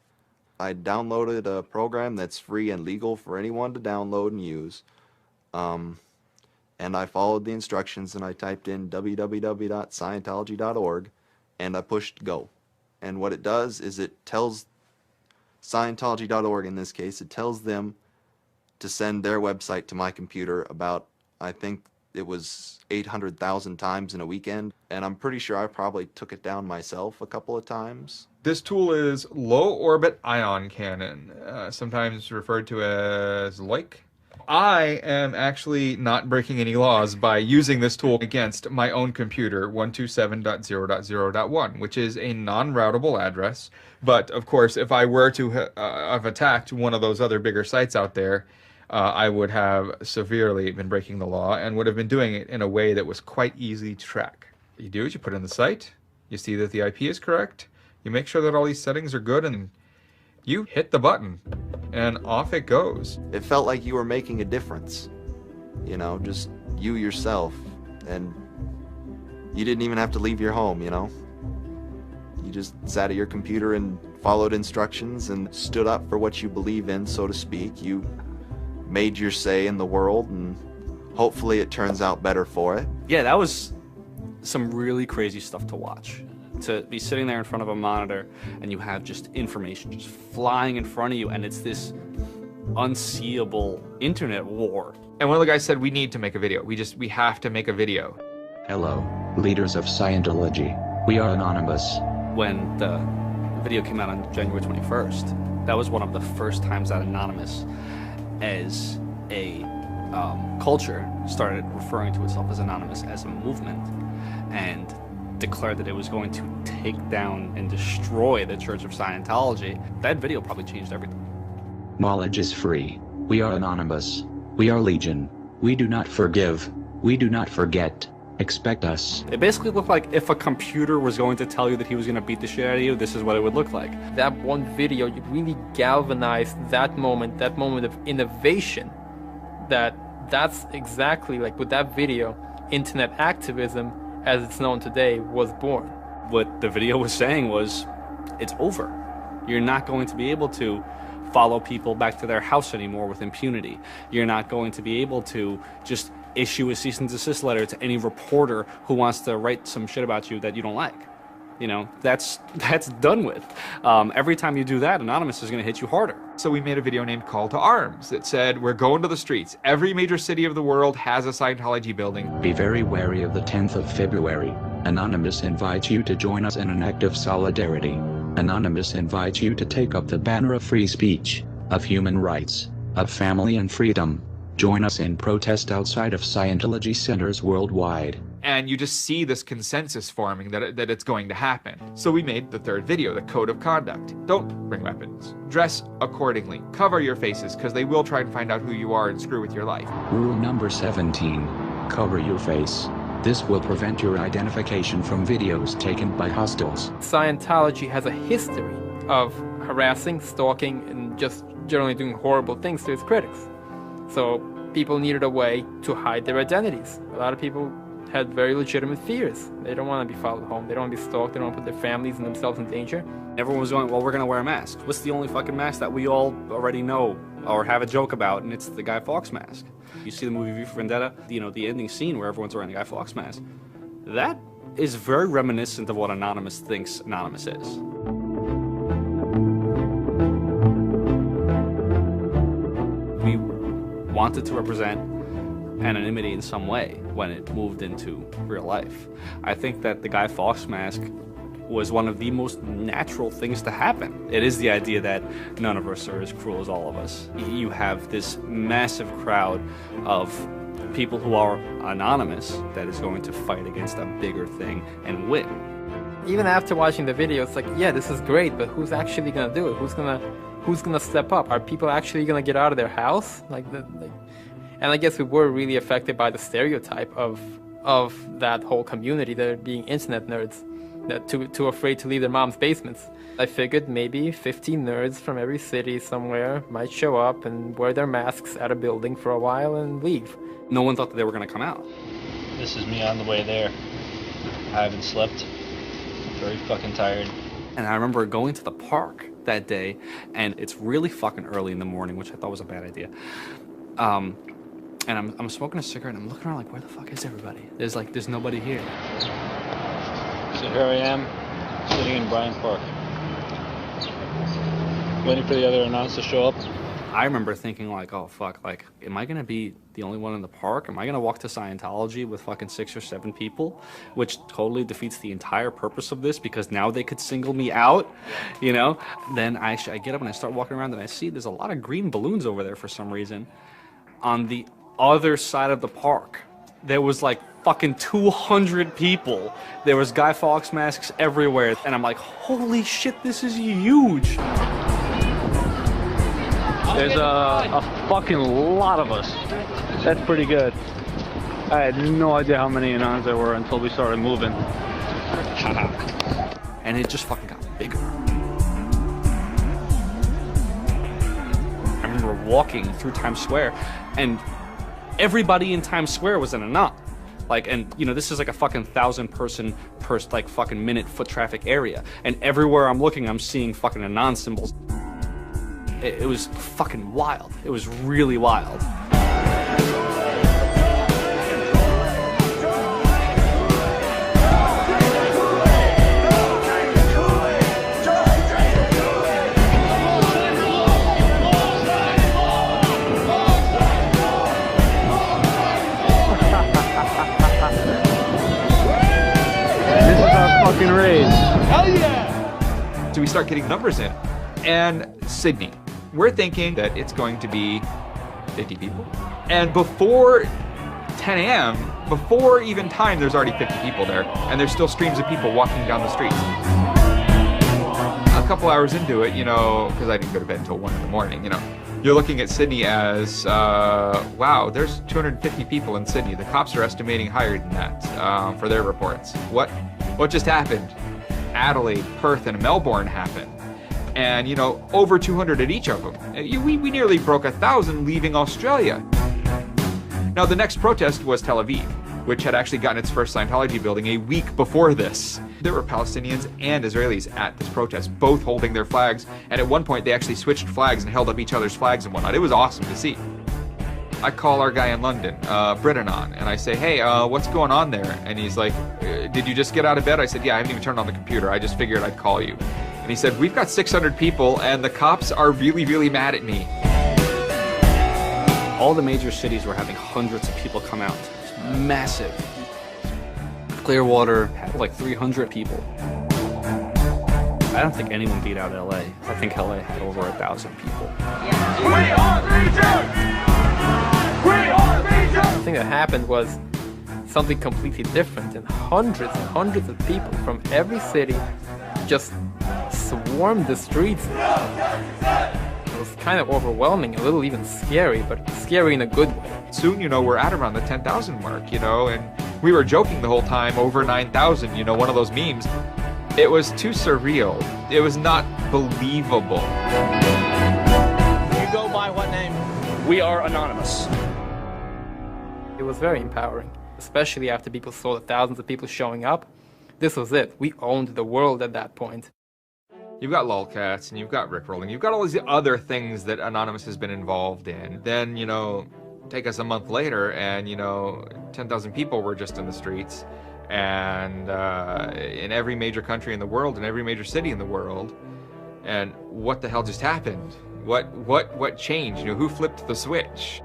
I downloaded a program that's free and legal for anyone to download and use. And I followed the instructions and I typed in www.scientology.org and I pushed go. And what it does is it tells Scientology.org, in this case, it tells them to send their website to my computer about, I think it was 800,000 times in a weekend. And I'm pretty sure I probably took it down myself a couple of times. This tool is low orbit ion cannon, sometimes referred to as LOIC. I am actually not breaking any laws by using this tool against my own computer, 127.0.0.1, which is a non-routable address. But of course, if I were to have attacked one of those other bigger sites out there, I would have severely been breaking the law and would have been doing it in a way that was quite easy to track. You do it, you put in the site, you see that the IP is correct, you make sure that all these settings are good, and you hit the button, and off it goes. It felt like you were making a difference. You know, just you yourself. And you didn't even have to leave your home, you know? You just sat at your computer and followed instructions and stood up for what you believe in, so to speak. You made your say in the world, and hopefully it turns out better for it. Yeah, that was some really crazy stuff to watch. To be sitting there in front of a monitor and you have just information just flying in front of you, and it's this unseeable internet war. And one of the guys said, we need to make a video. We have to make a video. Hello, leaders of Scientology. We are anonymous. When the video came out on January 21st, that was one of the first times that Anonymous as a culture started referring to itself as Anonymous as a movement, and declared that it was going to take down and destroy the Church of Scientology. That video probably changed everything. Knowledge is free. We are anonymous. We are legion. We do not forgive. We do not forget. Expect us. It basically looked like if a computer was going to tell you that he was going to beat the shit out of you, this is what it would look like. That one video really galvanized that moment of innovation. That's exactly like with that video, internet activism as it's known today was born. What the video was saying was, it's over. You're not going to be able to follow people back to their house anymore with impunity. You're not going to be able to just issue a cease and desist letter to any reporter who wants to write some shit about you that you don't like. You know, that's done with. Every time you do that, Anonymous is going to hit you harder. So we made a video named Call to Arms that said, we're going to the streets. Every major city of the world has a Scientology building. Be very wary of the 10th of February. Anonymous invites you to join us in an act of solidarity. Anonymous invites you to take up the banner of free speech, of human rights, of family and freedom. Join us in protest outside of Scientology centers worldwide. And you just see this consensus forming that it's going to happen. So we made the third video, the code of conduct. Don't bring weapons. Dress accordingly. Cover your faces, because they will try and find out who you are and screw with your life. Rule number 17. Cover your face. This will prevent your identification from videos taken by hostiles. Scientology has a history of harassing, stalking, and just generally doing horrible things to its critics. So people needed a way to hide their identities. A lot of people had very legitimate fears. They don't want to be followed home. They don't want to be stalked. They don't want to put their families and themselves in danger. Everyone was going, well, we're going to wear masks. What's the only fucking mask that we all already know or have a joke about? And it's the Guy Fawkes mask. You see the movie V for Vendetta, you know, the ending scene where everyone's wearing the Guy Fawkes mask. That is very reminiscent of what Anonymous thinks Anonymous is. We wanted to represent anonymity in some way when it moved into real life. I think that the Guy Fawkes mask was one of the most natural things to happen. It is the idea that none of us are as cruel as all of us. You have this massive crowd of people who are anonymous that is going to fight against a bigger thing and win. Even after watching the video, it's like, yeah, this is great, but who's actually gonna do it? Who's gonna step up? Are people actually gonna get out of their house? And I guess we were really affected by the stereotype of of that whole community. They're being internet nerds, that too afraid to leave their mom's basements. I figured maybe 50 nerds from every city somewhere might show up and wear their masks at a building for a while and leave. No one thought that they were going to come out. This is me on the way there. I haven't slept. Very fucking tired. And I remember going to the park that day, and it's really fucking early in the morning, which I thought was a bad idea. And I'm smoking a cigarette, and I'm looking around like, where the fuck is everybody? There's nobody here. So here I am, sitting in Bryant Park, waiting for the other announcers to show up. I remember thinking like, oh fuck, like, am I gonna be the only one in the park? Am I gonna walk to Scientology with fucking 6 or 7 people? Which totally defeats the entire purpose of this, because now they could single me out, you know? Then I get up and I start walking around and I see there's a lot of green balloons over there for some reason. On the other side of the park, there was like fucking 200 people. There was Guy Fawkes masks everywhere. And I'm like, holy shit, this is huge. There's a fucking lot of us. That's pretty good. I had no idea how many Anons there were until we started moving. And it just fucking got bigger. I remember walking through Times Square, and everybody in Times Square was an Anon. Like, and you know, this is like a fucking 1,000 person per like fucking minute foot traffic area. And everywhere I'm looking, I'm seeing fucking Anon symbols. It was fucking wild. It was really wild. This is our fucking race. Hell yeah! So we start getting numbers in. And Sydney. We're thinking that it's going to be 50 people. And before 10 a.m., before even time, there's already 50 people there. And there's still streams of people walking down the streets. A couple hours into it, you know, because I didn't go to bed until 1 in the morning, you know, you're looking at Sydney as, wow, there's 250 people in Sydney. The cops are estimating higher than that for their reports. What just happened? Adelaide, Perth, and Melbourne happened. And, you know, over 200 at each of them. We nearly broke 1,000 leaving Australia. Now, the next protest was Tel Aviv, which had actually gotten its first Scientology building a week before this. There were Palestinians and Israelis at this protest, both holding their flags. And at one point, they actually switched flags and held up each other's flags and whatnot. It was awesome to see. I call our guy in London, Britanon, and I say, hey, what's going on there? And he's like, did you just get out of bed? I said, yeah, I haven't even turned on the computer. I just figured I'd call you. And he said, we've got 600 people, and the cops are really, really mad at me. All the major cities were having hundreds of people come out. Massive. Clearwater had like 300 people. I don't think anyone beat out LA. I think LA had over 1,000 people. We are Legion! We are Legion! The thing that happened was something completely different, and hundreds of people from every city just swarmed the streets. It was kind of overwhelming, a little even scary, but scary in a good way. Soon, you know, we're at around the 10,000 mark, you know, and we were joking the whole time, over 9,000, you know, one of those memes. It was too surreal. It was not believable. You go by what name? We are Anonymous. It was very empowering, especially after people saw the thousands of people showing up. This was it. We owned the world at that point. You've got lolcats, and you've got rickrolling. You've got all these other things that Anonymous has been involved in. Then, you know, take us a month later, and, you know, 10,000 people were just in the streets. And in every major country in the world, in every major city in the world. And what the hell just happened? What changed? You know, who flipped the switch?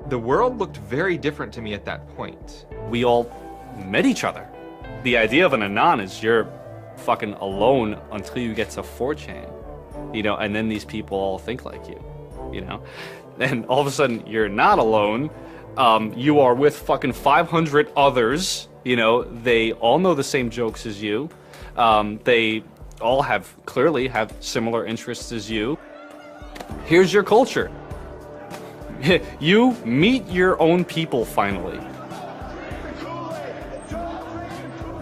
The world looked very different to me at that point. We all met each other. The idea of an Anon is you're fucking alone until you get to 4chan, you know, and then these people all think like you know, and all of a sudden you're not alone. You are with fucking 500 others, you know, they all know the same jokes as you. They all clearly have similar interests as you. Here's your culture. You meet your own people finally.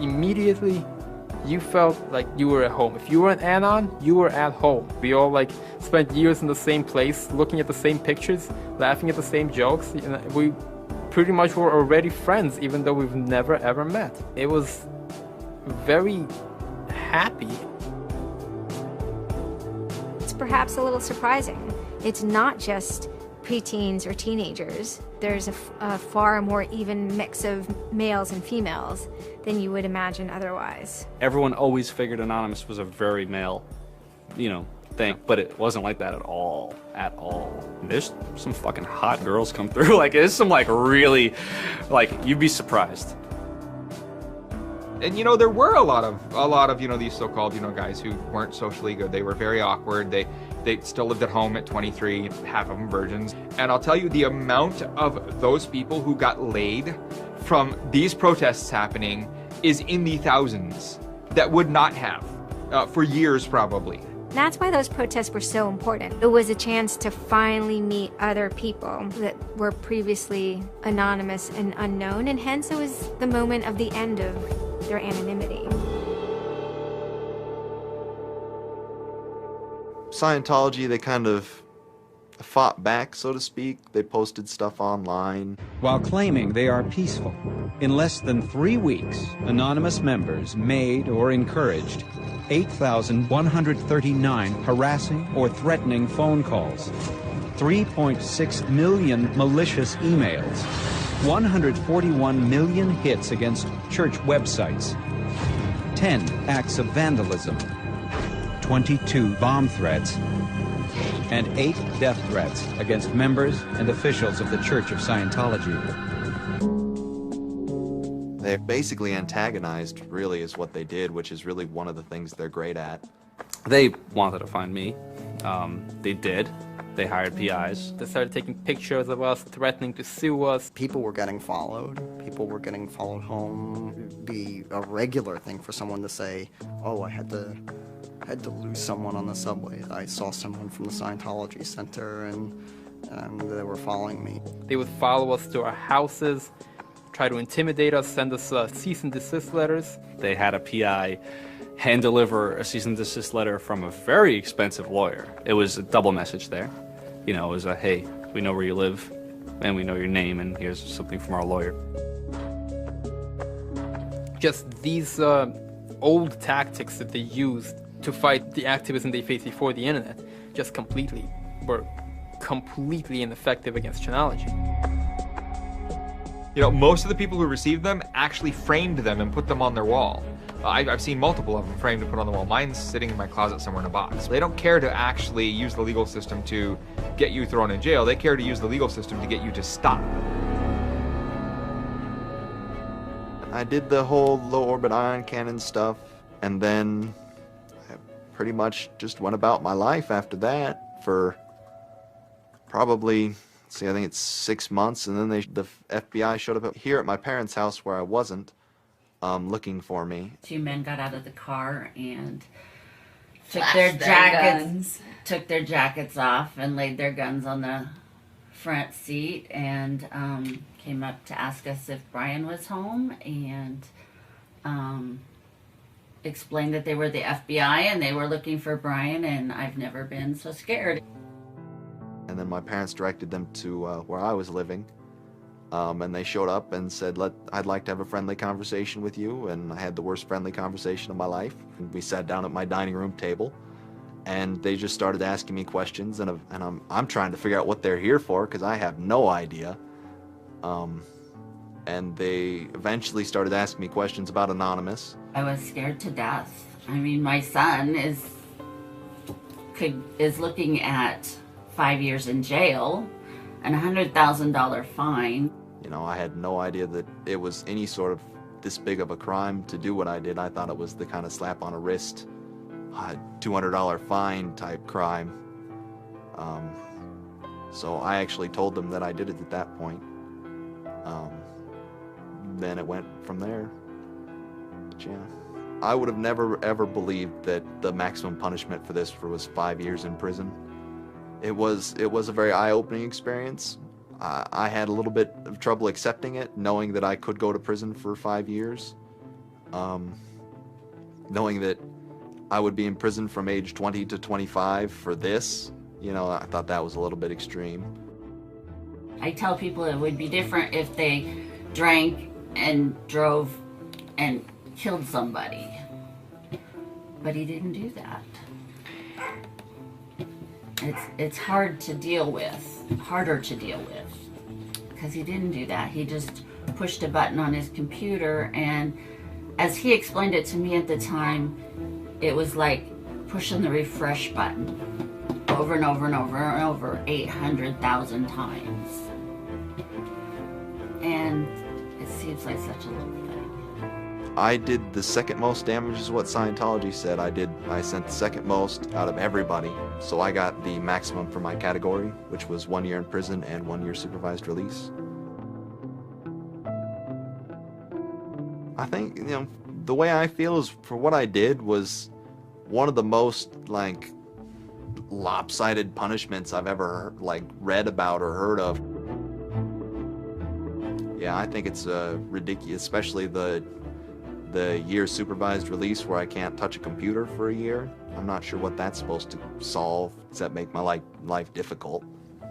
immediately you felt like you were at home. If you were an anon, you were at home. We all like spent years in the same place, looking at the same pictures, laughing at the same jokes. We pretty much were already friends, even though we've never ever met. It was very happy. It's perhaps a little surprising. It's not just preteens or teenagers. There's a far more even mix of males and females than you would imagine otherwise. Everyone always figured Anonymous was a very male, thing, but it wasn't like that at all. At all. There's some fucking hot girls come through. Like, there's some really, you'd be surprised. And there were a lot of these so-called guys who weren't socially good. They were very awkward. They still lived at home at 23, half of them virgins. And I'll tell you, the amount of those people who got laid from these protests happening is in the thousands that would not have for years probably. That's why those protests were so important. It was a chance to finally meet other people that were previously anonymous and unknown, and hence it was the moment of the end of their anonymity. Scientology, they kind of fought back, so to speak. They posted stuff online. While claiming they are peaceful, in less than 3 weeks, anonymous members made or encouraged 8,139 harassing or threatening phone calls, 3.6 million malicious emails, 141 million hits against church websites, 10 acts of vandalism, 22 bomb threats, and 8 death threats against members and officials of the Church of Scientology. They basically antagonized, really, is what they did, which is really one of the things they're great at. They wanted to find me. They did. They hired PIs. They started taking pictures of us, threatening to sue us. People were getting followed. People were getting followed home. It'd be a regular thing for someone to say, oh, I had to lose someone on the subway. I saw someone from the Scientology Center and they were following me. They would follow us to our houses, try to intimidate us, send us cease and desist letters. They had a PI hand deliver a cease and desist letter from a very expensive lawyer. It was a double message there. It was a, hey, we know where you live and we know your name and here's something from our lawyer. Just these old tactics that they used to fight the activism they faced before the internet were completely ineffective against Chanology. Most of the people who received them actually framed them and put them on their wall. I've seen multiple of them framed and put on the wall. Mine's sitting in my closet somewhere in a box. They don't care to actually use the legal system to get you thrown in jail. They care to use the legal system to get you to stop. I did the whole low orbit ion cannon stuff, and then I pretty much just went about my life after that for probably, I think it's 6 months, and then the FBI showed up here at my parents' house where I wasn't, looking for me. 2 men got out of the car and took Flashed took their jackets off and laid their guns on the front seat and came up to ask us if Brian was home and explained that they were the FBI and they were looking for Brian, and I've never been so scared. And then my parents directed them to where I was living, and they showed up and said, I'd like to have a friendly conversation with you, and I had the worst friendly conversation of my life. And we sat down at my dining room table, and they just started asking me questions, and I'm trying to figure out what they're here for, because I have no idea. And they eventually started asking me questions about Anonymous. I was scared to death. I mean, my son is looking at 5 years in jail and a $100,000 fine. I had no idea that it was any sort of this big of a crime to do what I did. I thought it was the kind of slap on a wrist, $200 fine type crime. So I actually told them that I did it at that point. Then it went from there. But yeah, I would have never ever believed that the maximum punishment for this was 5 years in prison. It was a very eye-opening experience. I had a little bit of trouble accepting it, knowing that I could go to prison for 5 years. Knowing that I would be in prison from age 20 to 25 for this, you know, I thought that was a little bit extreme. I tell people it would be different if they drank and drove and killed somebody. But he didn't do that. It's hard to deal with, harder to deal with, because he didn't do that. He just pushed a button on his computer, and as he explained it to me at the time, it was like pushing the refresh button over and over and over and over 800,000 times. And it seems like such a little thing. I did the second most damage is what Scientology said. I sent the second most out of everybody. So I got the maximum for my category, which was 1 year in prison and 1 year supervised release. I think, you know, the way I feel is for what I did was one of the most, like, lopsided punishments I've ever, like, read about or heard of. Yeah, I think it's ridiculous, especially the year supervised release where I can't touch a computer for a year. I'm not sure what that's supposed to solve, except make my life difficult.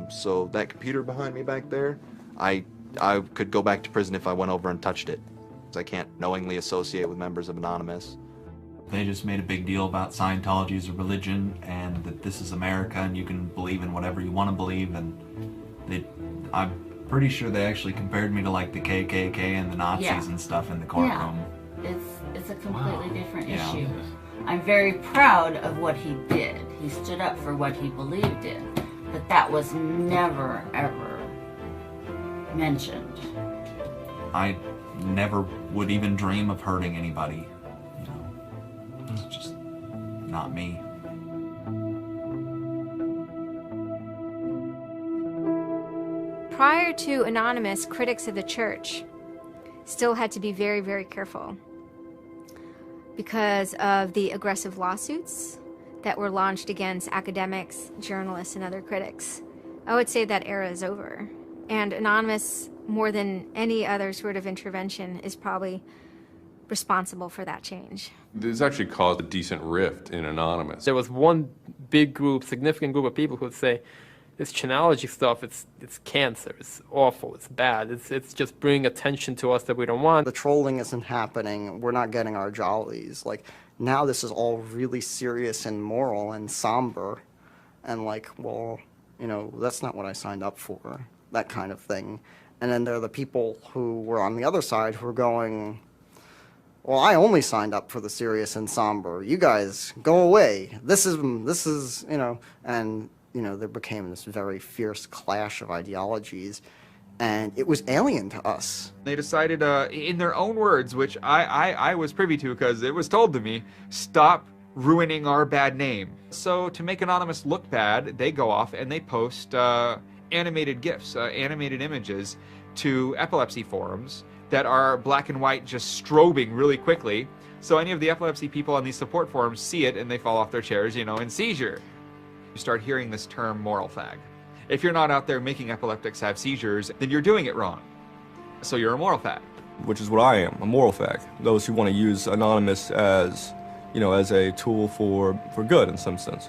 So that computer behind me back there, I could go back to prison if I went over and touched it. I can't knowingly associate with members of Anonymous. They just made a big deal about Scientology as a religion and that this is America and you can believe in whatever you want to believe, and I'm pretty sure they actually compared me to like the KKK and the Nazis and stuff in the courtroom. Yeah, it's a completely different issue. I'm very proud of what he did. He stood up for what he believed in, but that was never, ever mentioned. I never would even dream of hurting anybody. You know, it's just not me. Prior to Anonymous, critics of the church still had to be very, very careful because of the aggressive lawsuits that were launched against academics, journalists, and other critics. I would say that era is over. And Anonymous, more than any other sort of intervention, is probably responsible for that change. This actually caused a decent rift in Anonymous. There was one big group, significant group of people who would say, this Chanology stuff, it's cancer, it's awful, it's bad, it's just bringing attention to us that we don't want. The trolling isn't happening, we're not getting our jollies. Like, now this is all really serious and moral and somber. And like, well, you know, that's not what I signed up for, that kind of thing. And then there are the people who were on the other side who are going, well, I only signed up for the serious and somber. You guys, go away. This is, you know, and, you know, there became this very fierce clash of ideologies, and it was alien to us. They decided, in their own words, which I was privy to because it was told to me, stop ruining our bad name. So to make Anonymous look bad, they go off and they post animated GIFs, animated images to epilepsy forums that are black and white, just strobing really quickly. So any of the epilepsy people on these support forums see it and they fall off their chairs, you know, in seizure. You start hearing this term moral fag. If you're not out there making epileptics have seizures, then you're doing it wrong. So you're a moral fag. Which is what I am, a moral fag. Those who want to use Anonymous as, you know, as a tool for good in some sense,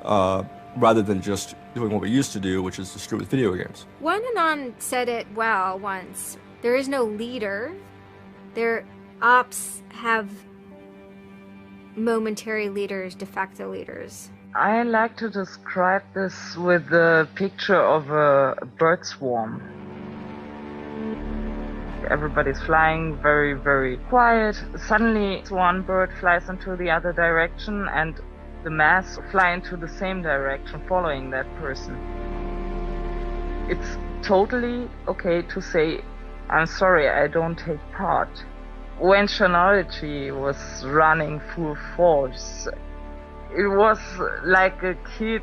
rather than just doing what we used to do, which is distribute video games. One Anon said it well once. There is no leader. Their ops have momentary leaders, de facto leaders. I like to describe this with the picture of a bird swarm. Everybody's flying very, very quiet. Suddenly one bird flies into the other direction and the mass fly into the same direction following that person. It's totally okay to say, I'm sorry, I don't take part. When Chanology was running full force, it was like a kid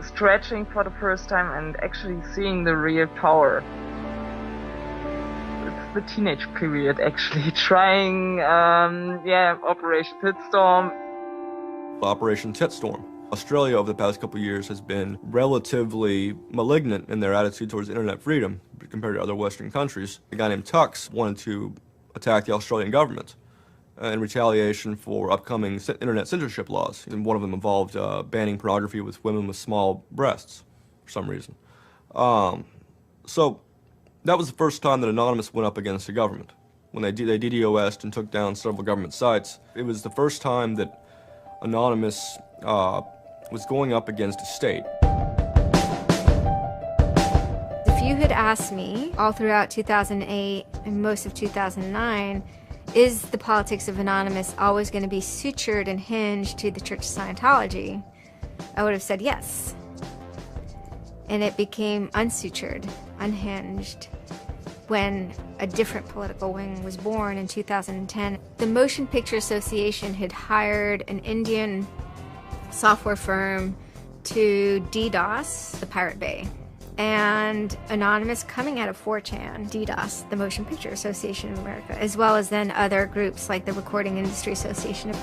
stretching for the first time and actually seeing the real power. It's the teenage period, actually, trying, Operation Pitstorm. Operation Titstorm. Australia over the past couple of years has been relatively malignant in their attitude towards internet freedom compared to other Western countries. A guy named Tux wanted to attack the Australian government, in retaliation for upcoming internet censorship laws. And one of them involved banning pornography with women with small breasts for some reason. So that was the first time that Anonymous went up against the government. When they DDoS'd and took down several government sites, it was the first time that Anonymous was going up against a state. If you had asked me all throughout 2008 and most of 2009, is the politics of Anonymous always going to be sutured and hinged to the Church of Scientology? I would have said yes. And it became unsutured, unhinged, when a different political wing was born in 2010. The Motion Picture Association had hired an Indian software firm to DDoS the Pirate Bay. And Anonymous, coming out of 4chan, DDoS, the Motion Picture Association of America, as well as then other groups like the Recording Industry Association.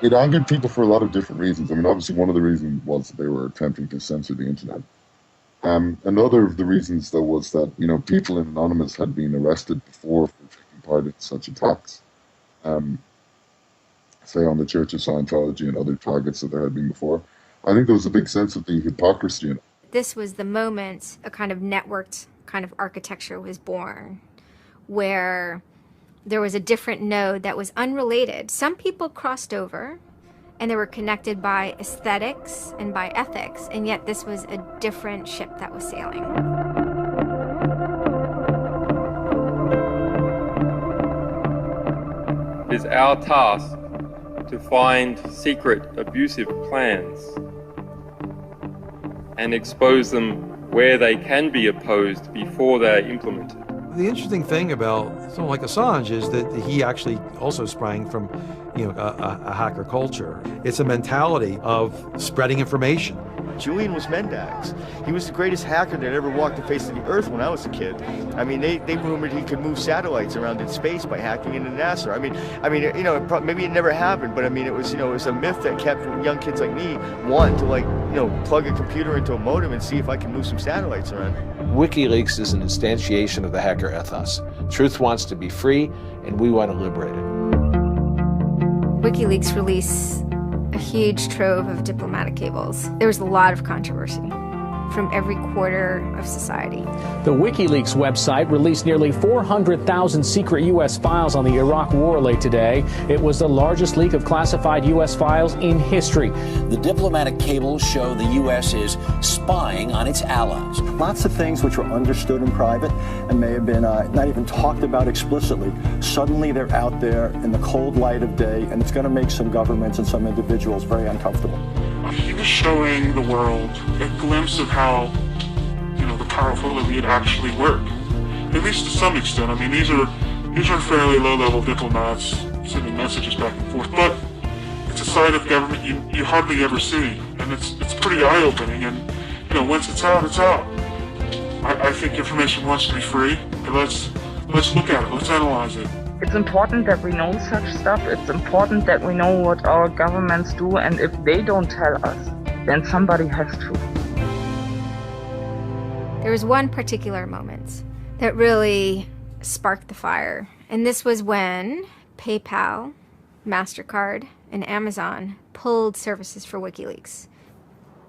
It angered people for a lot of different reasons. I mean, obviously one of the reasons was that they were attempting to censor the internet. Another of the reasons, though, was that, you know, people in Anonymous had been arrested before for taking part in such attacks. Say on the Church of Scientology and other targets that there had been before. I think there was a big sense of the hypocrisy in it. This was the moment a kind of networked kind of architecture was born, where there was a different node that was unrelated. Some people crossed over, and they were connected by aesthetics and by ethics, and yet this was a different ship that was sailing. It is our task to find secret, abusive plans and expose them where they can be opposed before they are implemented. The interesting thing about someone like Assange is that he actually also sprang from, you know, a hacker culture. It's a mentality of spreading information. Julian was Mendax. He was the greatest hacker that ever walked the face of the earth when I was a kid. I mean, they rumored he could move satellites around in space by hacking into NASA. I mean, you know, maybe it never happened, but I mean, it was, you know, it was a myth that kept young kids like me wanting to, like, you know, plug a computer into a modem and see if I can move some satellites around. WikiLeaks is an instantiation of the hacker ethos. Truth wants to be free, and we want to liberate it. WikiLeaks released a huge trove of diplomatic cables. There was a lot of controversy from every quarter of society. The WikiLeaks website released nearly 400,000 secret U.S. files on the Iraq War late today. It was the largest leak of classified U.S. files in history. The diplomatic cables show the U.S. is spying on its allies. Lots of things which were understood in private and may have been not even talked about explicitly. Suddenly they're out there in the cold light of day, and it's going to make some governments and some individuals very uncomfortable. He was showing the world a glimpse of how, you know, the powerful elite actually work. At least to some extent. I mean, these are fairly low-level diplomats sending messages back and forth, but it's a side of government you hardly ever see, and it's pretty eye-opening. And you know, once it's out, it's out. I think information wants to be free. But let's look at it. Let's analyze it. It's important that we know such stuff. It's important that we know what our governments do, and if they don't tell us, then somebody has to. There was one particular moment that really sparked the fire, and this was when PayPal, MasterCard, and Amazon pulled services for WikiLeaks.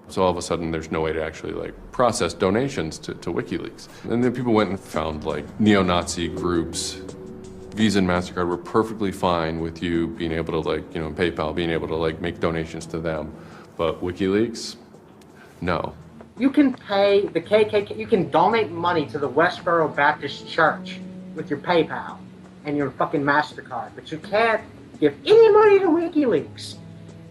So all of a sudden there's no way to actually like process donations to WikiLeaks. And then people went and found like neo-Nazi groups. Visa and MasterCard were perfectly fine with you being able to, like, you know, PayPal being able to like make donations to them. But WikiLeaks, no. You can pay the KKK, you can donate money to the Westboro Baptist Church with your PayPal and your fucking MasterCard, but you can't give any money to WikiLeaks.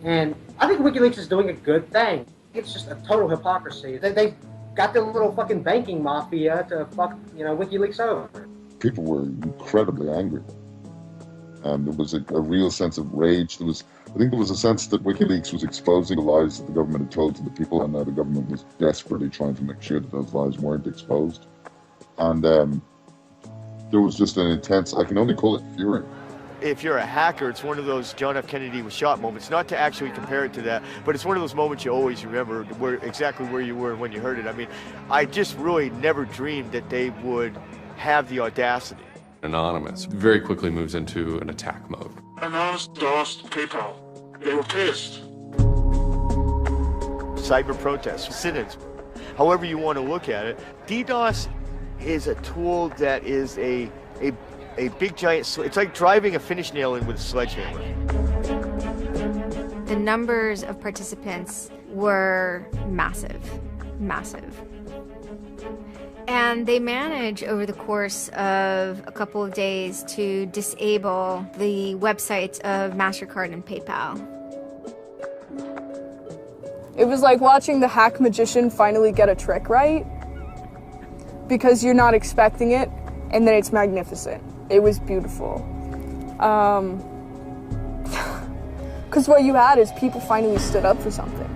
And I think WikiLeaks is doing a good thing. It's just a total hypocrisy. They got their little fucking banking mafia to fuck, you know, WikiLeaks over. People were incredibly angry. There was a real sense of rage. I think there was a sense that WikiLeaks was exposing the lies that the government had told to the people, and now the government was desperately trying to make sure that those lies weren't exposed. And there was just an intense, I can only call it fury. If you're a hacker, it's one of those John F. Kennedy was shot moments, not to actually compare it to that, but it's one of those moments you always remember exactly where you were when you heard it. I mean, I just really never dreamed that they would have the audacity. Anonymous very quickly moves into an attack mode. Anonymous DOSed PayPal. They were pissed. Cyber protests, sit-ins, however you want to look at it. DDoS is a tool that is a big giant, it's like driving a finish nail in with a sledgehammer. The numbers of participants were massive, massive. And they managed over the course of a couple of days to disable the websites of MasterCard and PayPal. It was like watching the hack magician finally get a trick right, because you're not expecting it, and then it's magnificent. It was beautiful. Because what you had is people finally stood up for something.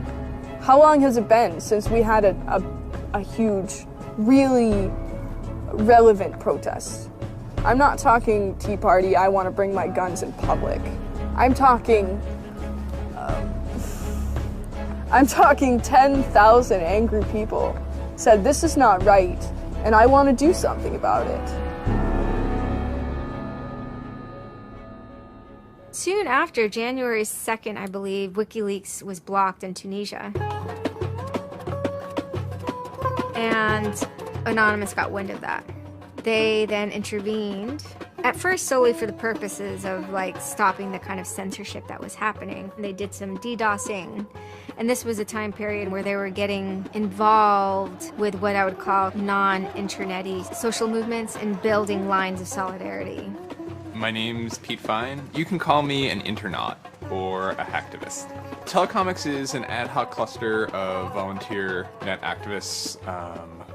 How long has it been since we had a huge, really relevant protest? I'm not talking Tea Party, I want to bring my guns in public. I'm talking 10,000 angry people said this is not right, and I want to do something about it. Soon after, January 2nd, I believe, WikiLeaks was blocked in Tunisia. And Anonymous got wind of that. They then intervened, at first solely for the purposes of like stopping the kind of censorship that was happening. They did some DDoSing, and this was a time period where they were getting involved with what I would call non-internet-y social movements and building lines of solidarity. My name's Pete Fine. You can call me an internaut or a hacktivist. Telecomics is an ad hoc cluster of volunteer net activists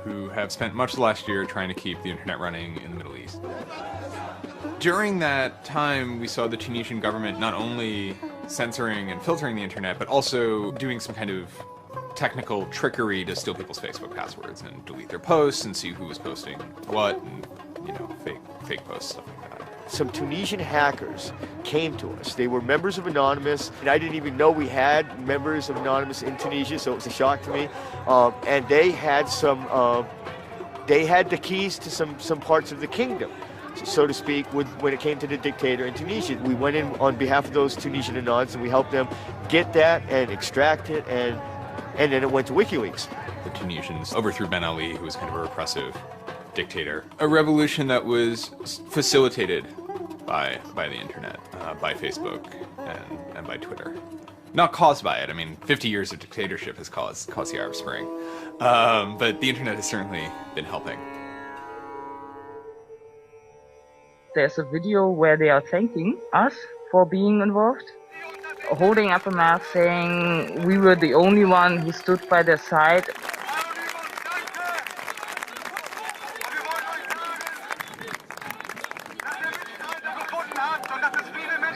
who have spent much of the last year trying to keep the internet running in the Middle East. During that time, we saw the Tunisian government not only censoring and filtering the internet, but also doing some kind of technical trickery to steal people's Facebook passwords and delete their posts and see who was posting what, and, you know, fake posts, stuff like that. Some Tunisian hackers came to us. They were members of Anonymous, and I didn't even know we had members of Anonymous in Tunisia, so it was a shock to me. And they had they had the keys to some parts of the kingdom, so to speak, when it came to the dictator in Tunisia. We went in on behalf of those Tunisian Anons, and we helped them get that and extract it, and then it went to WikiLeaks. The Tunisians overthrew Ben Ali, who was kind of a repressive dictator. A revolution that was facilitated by the internet, by Facebook and by Twitter. Not caused by it. I mean, 50 years of dictatorship has caused the Arab Spring. But the internet has certainly been helping. There's a video where they are thanking us for being involved, holding up a map saying we were the only one who stood by their side.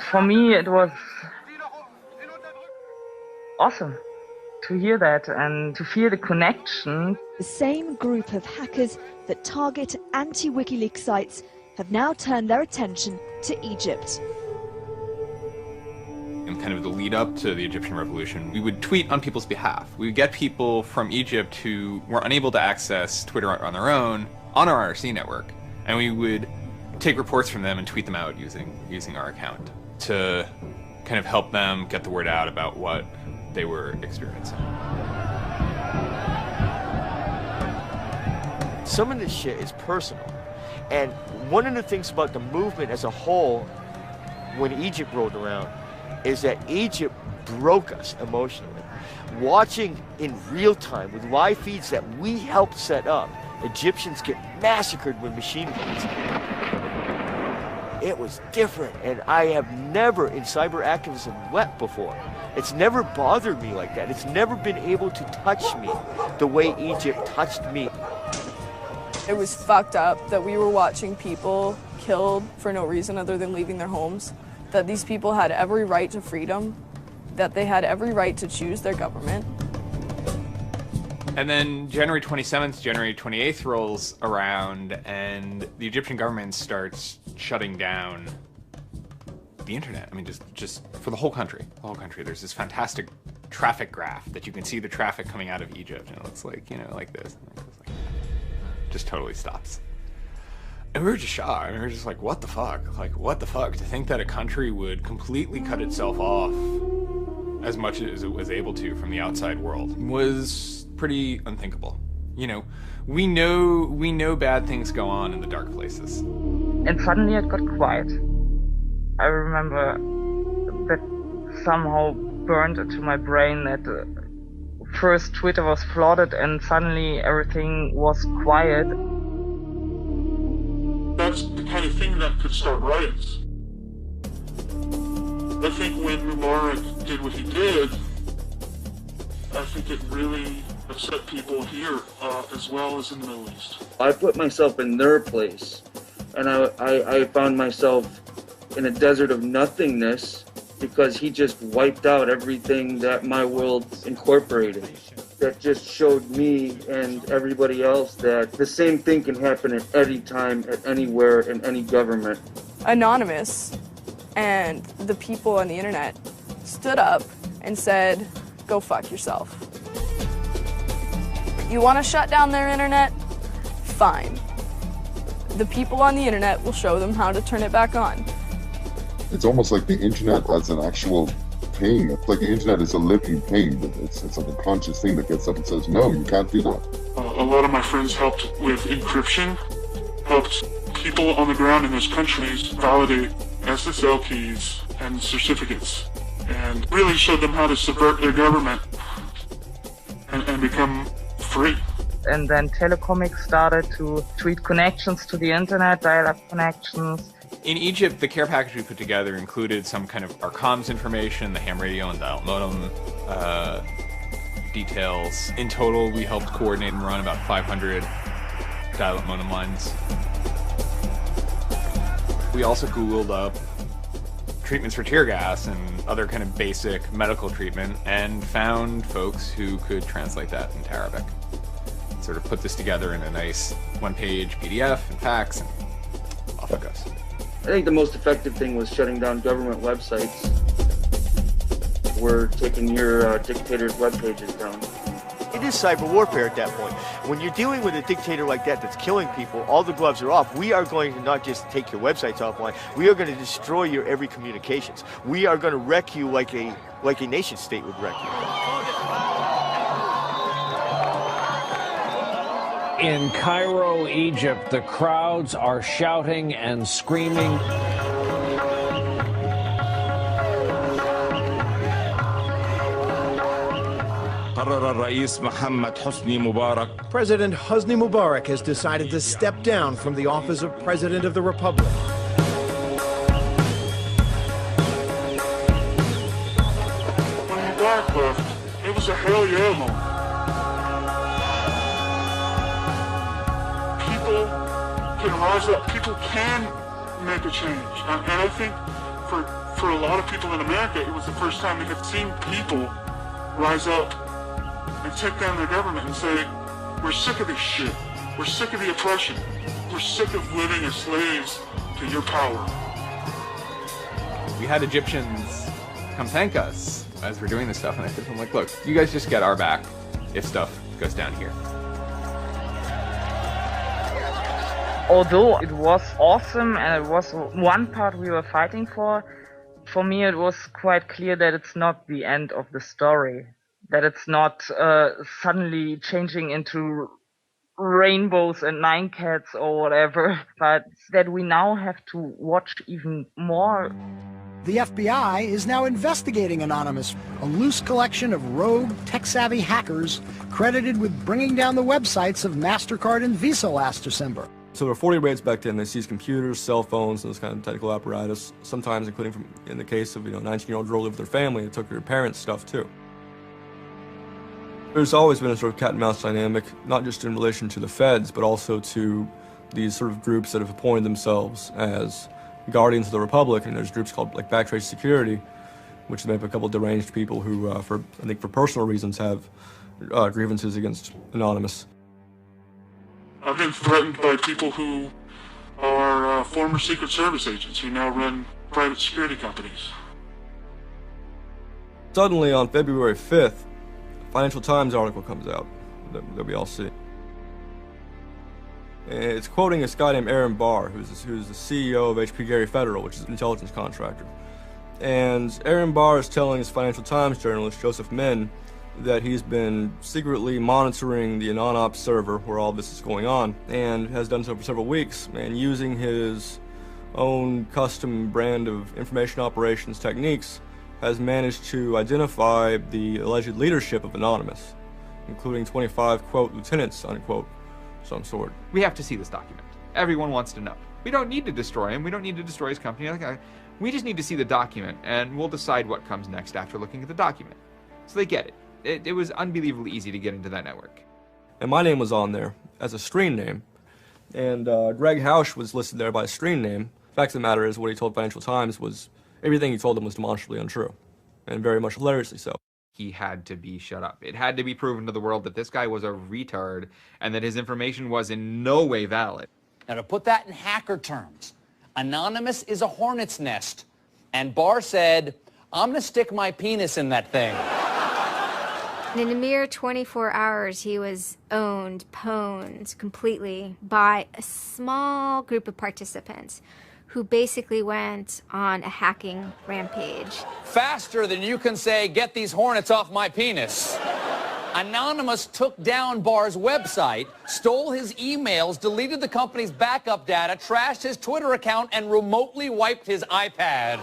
For me, it was awesome to hear that and to feel the connection. The same group of hackers that target anti-WikiLeaks sites have now turned their attention to Egypt. In kind of the lead up to the Egyptian revolution, we would tweet on people's behalf. We would get people from Egypt who were unable to access Twitter on their own on our IRC network, and we would take reports from them and tweet them out using our account to kind of help them get the word out about what they were experiencing. Some of this shit is personal. And one of the things about the movement as a whole, when Egypt rolled around, is that Egypt broke us emotionally. Watching in real time with live feeds that we helped set up, Egyptians get massacred with machine guns. It was different, and I have never in cyber activism wept before. It's never bothered me like that. It's never been able to touch me the way Egypt touched me. It was fucked up that we were watching people killed for no reason other than leaving their homes, that these people had every right to freedom, that they had every right to choose their government. And then January 27th, January 28th rolls around, and the Egyptian government starts shutting down the internet. I mean, just for the whole country. The whole country. There's this fantastic traffic graph that you can see the traffic coming out of Egypt, and it looks like, you know, like this. Just totally stops. And we were just shocked. We were just like, what the fuck? Like, what the fuck? To think that a country would completely cut itself off as much as it was able to from the outside world was pretty unthinkable. You know, we know bad things go on in the dark places. And suddenly it got quiet. I remember that somehow burned into my brain that first Twitter was flooded and suddenly everything was quiet. That's the kind of thing that could start riots. I think when Mubarak did what he did, I think it really upset people here as well as in the Middle East. I put myself in their place, and I found myself in a desert of nothingness because he just wiped out everything that my world incorporated. That just showed me and everybody else that the same thing can happen at any time, at anywhere, in any government. Anonymous and the people on the internet stood up and said, go fuck yourself. You want to shut down their internet? Fine. The people on the internet will show them how to turn it back on. It's almost like the internet as an actual thing. It's like the internet is a living thing. It's like a conscious thing that gets up and says, no, you can't do that. A lot of my friends helped with encryption, helped people on the ground in those countries validate SSL keys and certificates, and really showed them how to subvert their government and become free. And then Telecomics started to tweet connections to the internet, dial-up connections. In Egypt, the care package we put together included some kind of our comms information, the ham radio and dial modem details. In total, we helped coordinate and run about 500 dial-up modem lines. We also Googled up treatments for tear gas and other kind of basic medical treatment and found folks who could translate that into Arabic. Sort of put this together in a nice one-page PDF and fax, and off it goes. I think the most effective thing was shutting down government websites. We're taking your dictator's web pages down. It is cyber warfare at that point. When you're dealing with a dictator like that that's killing people, all the gloves are off. We are going to not just take your websites offline, we are going to destroy your every communications. We are going to wreck you like a nation state would wreck you. In Cairo, Egypt, the crowds are shouting and screaming. President Hosni Mubarak has decided to step down from the office of President of the Republic. When Mubarak left, it was a hell yeah moment. People can rise up, people can make a change. And I think for a lot of people in America, it was the first time they had seen people rise up and take down their government and say, we're sick of this shit. We're sick of the oppression. We're sick of living as slaves to your power. We had Egyptians come thank us as we're doing this stuff, and I said to them, like, look, you guys just get our back if stuff goes down here. Although it was awesome and it was one part we were fighting for me it was quite clear that it's not the end of the story. That it's not suddenly changing into rainbows and nine cats or whatever, but that we now have to watch even more. The FBI is now investigating Anonymous, a loose collection of rogue, tech-savvy hackers credited with bringing down the websites of MasterCard and Visa last December. So there were 40 raids back then. They seized computers, cell phones, and this kind of technical apparatus, sometimes including in the case of, a 19-year-old girl lived with her family, it took her parents' stuff too. There's always been a sort of cat and mouse dynamic, not just in relation to the feds, but also to these sort of groups that have appointed themselves as guardians of the Republic, and there's groups called like Backtrace Security, which is made up of a couple of deranged people who, I think for personal reasons, have grievances against Anonymous. I've been threatened by people who are former Secret Service agents who now run private security companies. Suddenly, on February 5th, a Financial Times article comes out that we all see. It's quoting this guy named Aaron Barr, who's the CEO of HP Gary Federal, which is an intelligence contractor. And Aaron Barr is telling his Financial Times journalist, Joseph Min, that he's been secretly monitoring the AnonOps server where all this is going on, and has done so for several weeks, and using his own custom brand of information operations techniques, has managed to identify the alleged leadership of Anonymous, including 25, quote, lieutenants, unquote, some sort. We have to see this document. Everyone wants to know. We don't need to destroy him. We don't need to destroy his company. We just need to see the document, and we'll decide what comes next after looking at the document. So they get it. It was unbelievably easy to get into that network. And my name was on there as a screen name, and Greg Hausch was listed there by a screen name. The fact of the matter is, what he told Financial Times was, everything he told them was demonstrably untrue, and very much hilariously so. He had to be shut up. It had to be proven to the world that this guy was a retard and that his information was in no way valid. Now, to put that in hacker terms, Anonymous is a hornet's nest, and Barr said, I'm gonna stick my penis in that thing. And in a mere 24 hours, he was owned, pwned completely by a small group of participants who basically went on a hacking rampage. Faster than you can say, get these hornets off my penis. Anonymous took down Barr's website, stole his emails, deleted the company's backup data, trashed his Twitter account, and remotely wiped his iPad.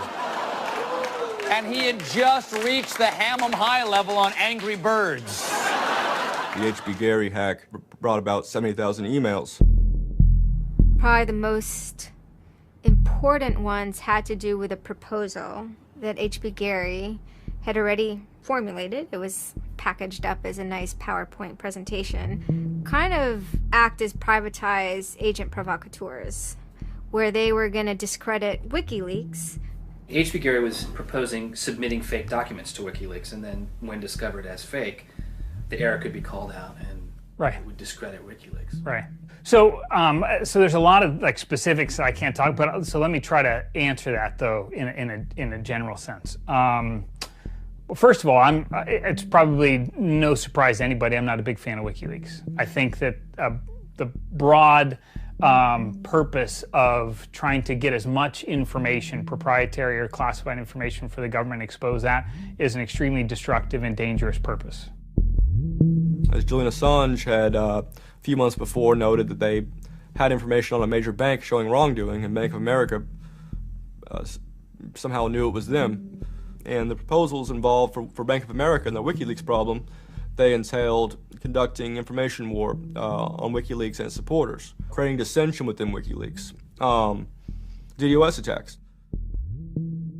And he had just reached the Hammam high level on Angry Birds. The HB Gary hack brought about 70,000 emails. Probably the most important ones had to do with a proposal that HB Gary had already formulated. It was packaged up as a nice PowerPoint presentation, kind of act as privatized agent provocateurs, where they were going to discredit WikiLeaks. HB Gary was proposing submitting fake documents to WikiLeaks, and then when discovered as fake, the error could be called out and it would discredit WikiLeaks. Right. So, so there's a lot of like specifics that I can't talk about. So let me try to answer that though in a general sense. Well, first of all, it's probably no surprise to anybody, I'm not a big fan of WikiLeaks. I think that the broad purpose of trying to get as much information, proprietary or classified information for the government, expose that, is an extremely destructive and dangerous purpose. As Julian Assange had a few months before noted that they had information on a major bank showing wrongdoing, and Bank of America somehow knew it was them. And the proposals involved for Bank of America and the WikiLeaks problem, they entailed conducting information war on WikiLeaks and its supporters, creating dissension within WikiLeaks, DDoS attacks.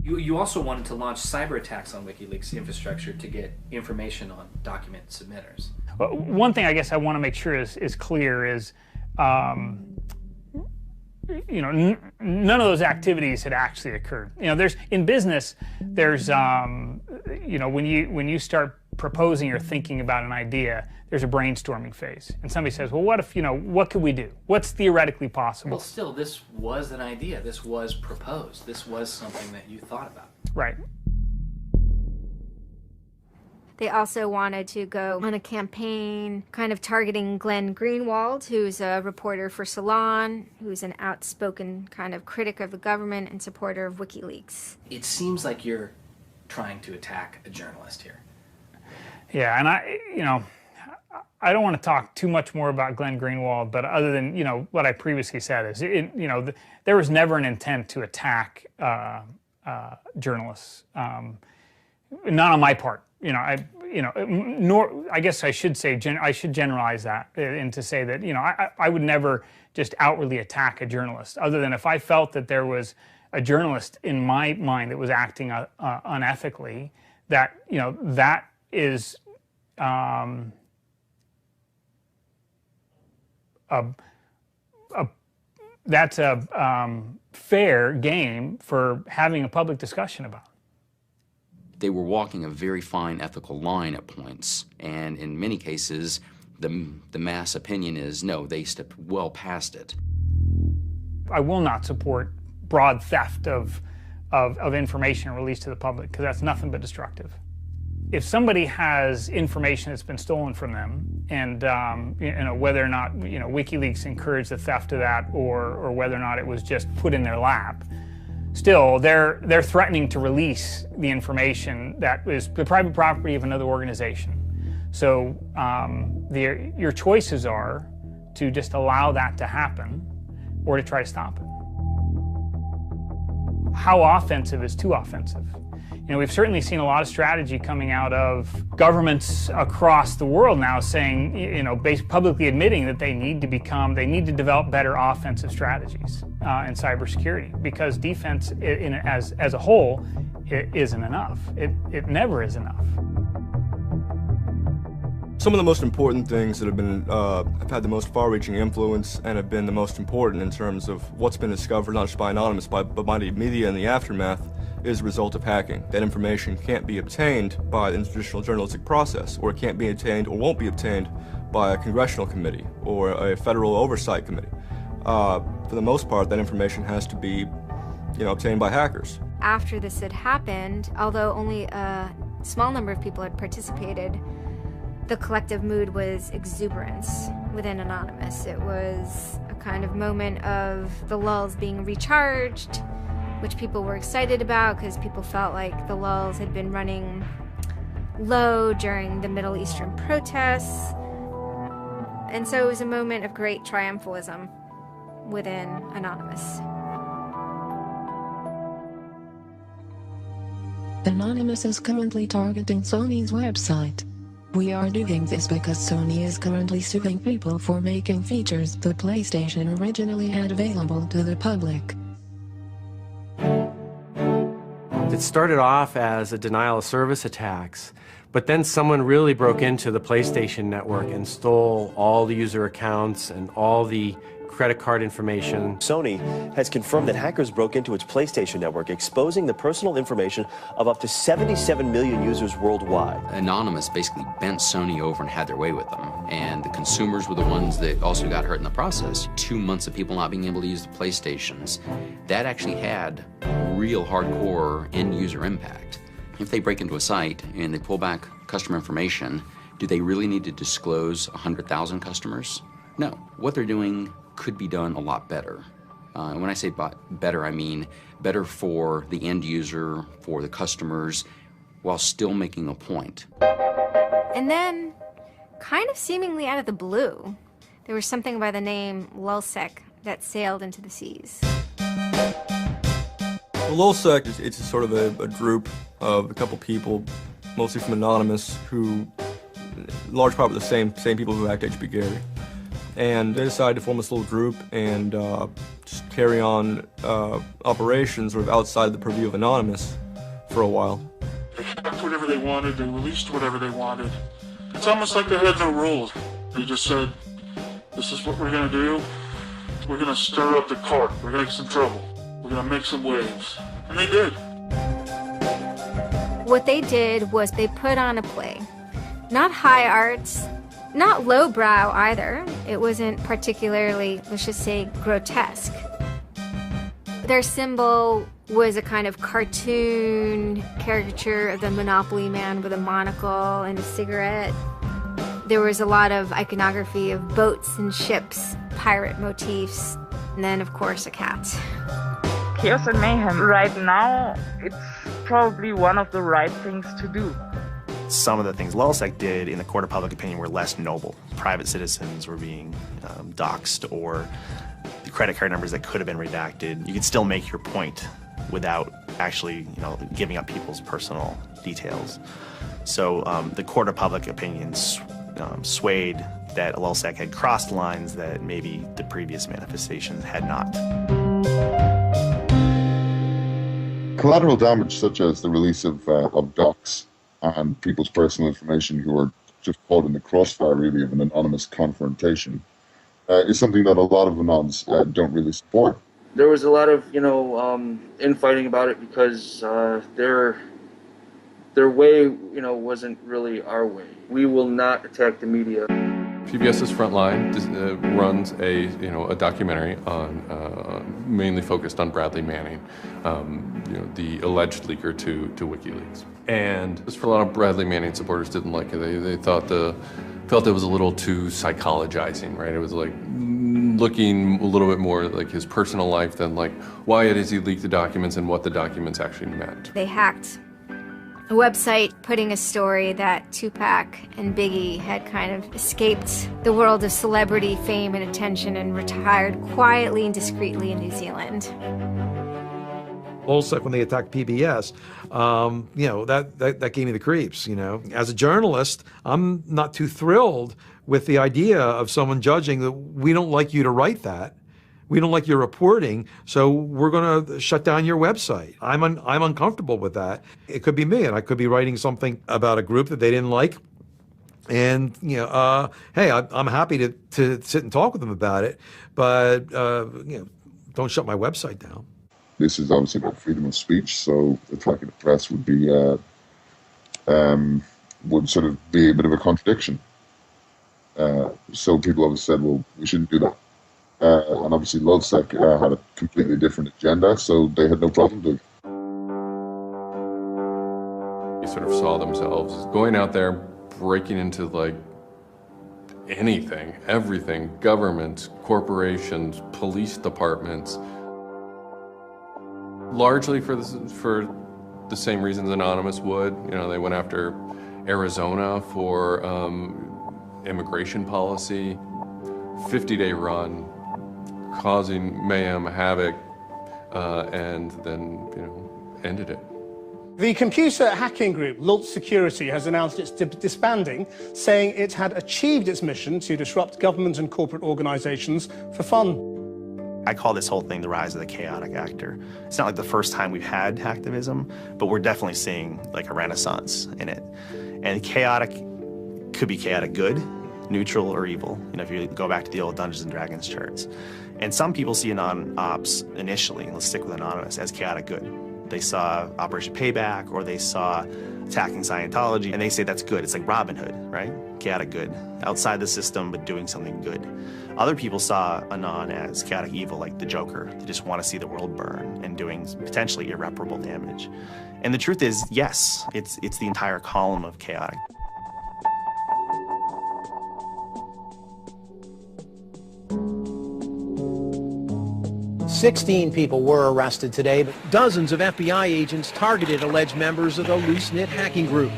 You also wanted to launch cyber attacks on WikiLeaks infrastructure to get information on document submitters. Well, one thing I guess I want to make sure is clear is, you know, none of those activities had actually occurred. You know, in business, there's you know, when you start proposing or thinking about an idea, there's a brainstorming phase, and somebody says, well, what if, you know, what could we do? What's theoretically possible? Well, still, this was an idea. This was proposed. This was something that you thought about. Right. They also wanted to go on a campaign kind of targeting Glenn Greenwald, who's a reporter for Salon, who's an outspoken kind of critic of the government and supporter of WikiLeaks. It seems like you're trying to attack a journalist here. Yeah, and I don't want to talk too much more about Glenn Greenwald, but other than, you know, what I previously said is, you know, there was never an intent to attack journalists, not on my part. You know, nor I guess I should say I should generalize that and to say that, you know, I would never just outwardly attack a journalist, other than if I felt that there was a journalist in my mind that was acting unethically. That, you know, that is that's a fair game for having a public discussion about. They were walking a very fine ethical line at points, and in many cases, the mass opinion is, no, they stepped well past it. I will not support broad theft of information released to the public, because that's nothing but destructive. if somebody has information that's been stolen from them, and whether or not WikiLeaks encouraged the theft of that, or whether or not it was just put in their lap, still they're threatening to release the information that is the private property of another organization. So your choices are to just allow that to happen, or to try to stop it. How offensive is too offensive? We've certainly seen a lot of strategy coming out of governments across the world now saying, publicly admitting that they need to develop better offensive strategies in cybersecurity, because defense as a whole, it isn't enough. It never is enough. Some of the most important things that have had the most far-reaching influence and have been the most important in terms of what's been discovered, not just by Anonymous, but by the media in the aftermath, is the result of hacking. That information can't be obtained by the traditional journalistic process, or it can't be obtained or won't be obtained by a congressional committee or a federal oversight committee. For the most part, that information has to be, obtained by hackers. After this had happened, although only a small number of people had participated, the collective mood was exuberance within Anonymous. It was a kind of moment of the lulls being recharged, which people were excited about because people felt like the lulls had been running low during the Middle Eastern protests. And so it was a moment of great triumphalism within Anonymous. Anonymous is currently targeting Sony's website. We are doing this because Sony is currently suing people for making features the PlayStation originally had available to the public. It started off as a denial of service attacks, but then someone really broke into the PlayStation network and stole all the user accounts and all the credit card information. Sony has confirmed that hackers broke into its PlayStation network, exposing the personal information of up to 77 million users worldwide. Anonymous basically bent Sony over and had their way with them, and the consumers were the ones that also got hurt in the process. 2 months of people not being able to use the PlayStations, that actually had real hardcore end-user impact. If they break into a site and they pull back customer information, do they really need to disclose 100,000 customers? No. What they're doing could be done a lot better. And when I say better, I mean better for the end user, for the customers, while still making a point. And then, kind of seemingly out of the blue, there was something by the name LulzSec that sailed into the seas. Well, LulzSec it's sort of a group of a couple people, mostly from Anonymous, who, large part of the same people who hacked HB Gary. And they decided to form this little group and just carry on operations sort of outside the purview of Anonymous for a while. They hacked whatever they wanted, they released whatever they wanted. It's almost like they had no rules. They just said, this is what we're going to do. We're going to stir up the cart. We're going to get some trouble. We're going to make some waves. And they did. What they did was they put on a play. Not high arts, not lowbrow either. It wasn't particularly, let's just say, grotesque. Their symbol was a kind of cartoon caricature of the Monopoly man with a monocle and a cigarette. There was a lot of iconography of boats and ships, pirate motifs, and then, of course, a cat. Chaos and mayhem. Right now, it's probably one of the right things to do. Some of the things LulzSec did in the court of public opinion were less noble. Private citizens were being doxxed, or the credit card numbers that could have been redacted. You could still make your point without actually, giving up people's personal details. So the court of public opinion swayed that LulzSec had crossed lines that maybe the previous manifestations had not. Collateral damage, such as the release of docs and people's personal information who are just caught in the crossfire, really, of an anonymous confrontation, is something that a lot of anons don't really support. There was a lot of, infighting about it because their way, wasn't really our way. We will not attack the media. PBS's Frontline runs a documentary on mainly focused on Bradley Manning, the alleged leaker to WikiLeaks. And just for a lot of Bradley Manning supporters didn't like it. They felt it was a little too psychologizing, right? It was like looking a little bit more like his personal life than like why it is he leaked the documents and what the documents actually meant. They hacked a website putting a story that Tupac and Biggie had kind of escaped the world of celebrity fame and attention and retired quietly and discreetly in New Zealand. Also, when they attacked PBS, you know, that gave me the creeps, you know. As a journalist, I'm not too thrilled with the idea of someone judging that we don't like you to write that. We don't like your reporting, so we're going to shut down your website. I'm uncomfortable with that. It could be me, and I could be writing something about a group that they didn't like. And, you know, hey, I'm happy to sit and talk with them about it, but, you know, don't shut my website down. This is obviously about freedom of speech, so attacking the press would be would sort of be a bit of a contradiction. So people always said, well, we shouldn't do that. And obviously LulzSec had a completely different agenda, so they had no problem doing it. They sort of saw themselves as going out there, breaking into like anything, everything, governments, corporations, police departments, largely for the same reasons Anonymous would. You know, they went after Arizona for immigration policy, 50-day run, causing mayhem, havoc, and then, you know, ended it. The computer hacking group Lulz Security has announced it's disbanding, saying it had achieved its mission to disrupt government and corporate organizations for fun. I call this whole thing the rise of the chaotic actor. It's not like the first time we've had hacktivism, but we're definitely seeing like a renaissance in it. And chaotic could be chaotic good, neutral, or evil. You know, if you go back to the old Dungeons and Dragons charts. And some people see Anon-Ops initially, let's stick with Anonymous, as chaotic good. They saw Operation Payback, or they saw attacking Scientology, and they say that's good. It's like Robin Hood, right? Chaotic good. Outside the system, but doing something good. Other people saw Anon as chaotic evil, like the Joker. They just want to see the world burn and doing potentially irreparable damage. And the truth is, yes, it's the entire column of chaotic. "16 people were arrested today, but dozens of FBI agents targeted alleged members of the loose-knit hacking group.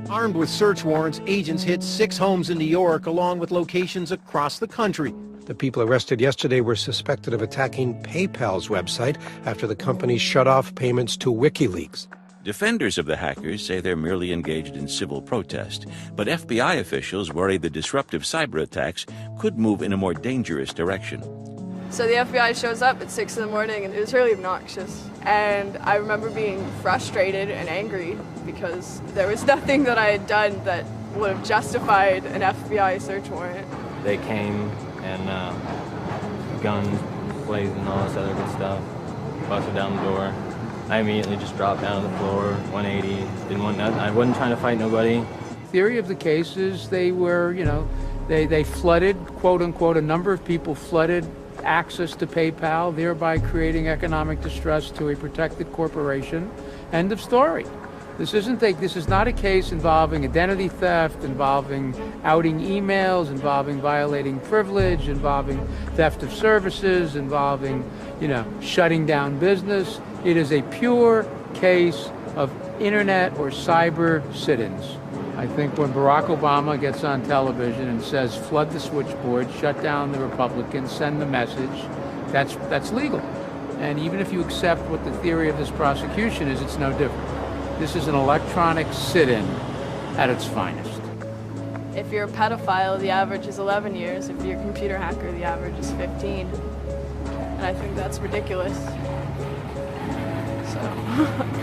Armed with search warrants, agents hit 6 homes in New York, along with locations across the country. The people arrested yesterday were suspected of attacking PayPal's website after the company shut off payments to WikiLeaks. Defenders of the hackers say they're merely engaged in civil protest, but FBI officials worry the disruptive cyber attacks could move in a more dangerous direction. So the FBI shows up at 6 in the morning, and it was really obnoxious. And I remember being frustrated and angry because there was nothing that I had done that would have justified an FBI search warrant. They came and guns blazing, all this other good stuff, busted down the door. I immediately just dropped down to the floor, 180, didn't want nothing. I wasn't trying to fight nobody. Theory of the case is they were, you know, they flooded, quote unquote, a number of people flooded access to PayPal, thereby creating economic distress to a protected corporation. End of story. This is not a case involving identity theft, involving outing emails, involving violating privilege, involving theft of services, involving, you know, shutting down business. It is a pure case of internet or cyber sit-ins. I think when Barack Obama gets on television and says, flood the switchboard, shut down the Republicans, send the message, that's legal. And even if you accept what the theory of this prosecution is, it's no different. This is an electronic sit-in at its finest. If you're a pedophile, the average is 11 years. If you're a computer hacker, the average is 15. And I think that's ridiculous. So,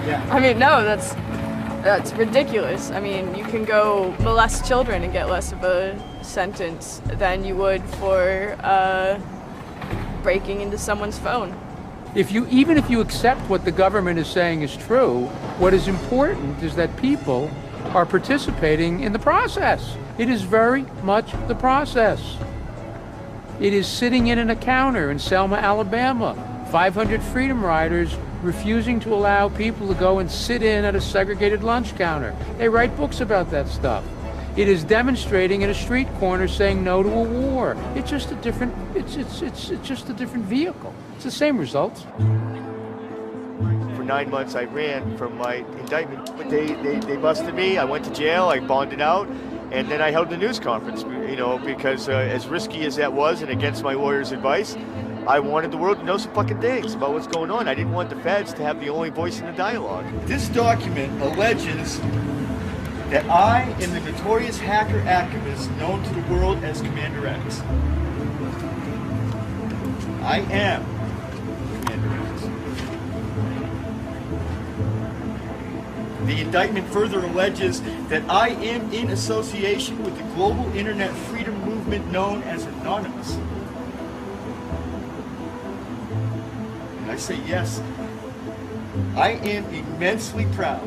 yeah. I mean, no, that's ridiculous. I mean, you can go molest children and get less of a sentence than you would for breaking into someone's phone. Even if you accept what the government is saying is true, what is important is that people are participating in the process. It is very much the process. It is sitting in a counter in Selma, Alabama, 500 Freedom Riders refusing to allow people to go and sit in at a segregated lunch counter. They write books about that stuff. It is demonstrating in a street corner saying no to a war. It's just a different, it's just a different vehicle. It's the same results. For 9 months I ran from my indictment, but they busted me. I went to jail, I bonded out, and then I held a news conference, you know, because as risky as that was and against my lawyer's advice, I wanted the world to know some fucking things about what's going on. I didn't want the feds to have the only voice in the dialogue. This document alleges that I am the notorious hacker activist known to the world as Commander X. I am Commander X. The indictment further alleges that I am in association with the global internet freedom movement known as Anonymous. I say yes. I am immensely proud,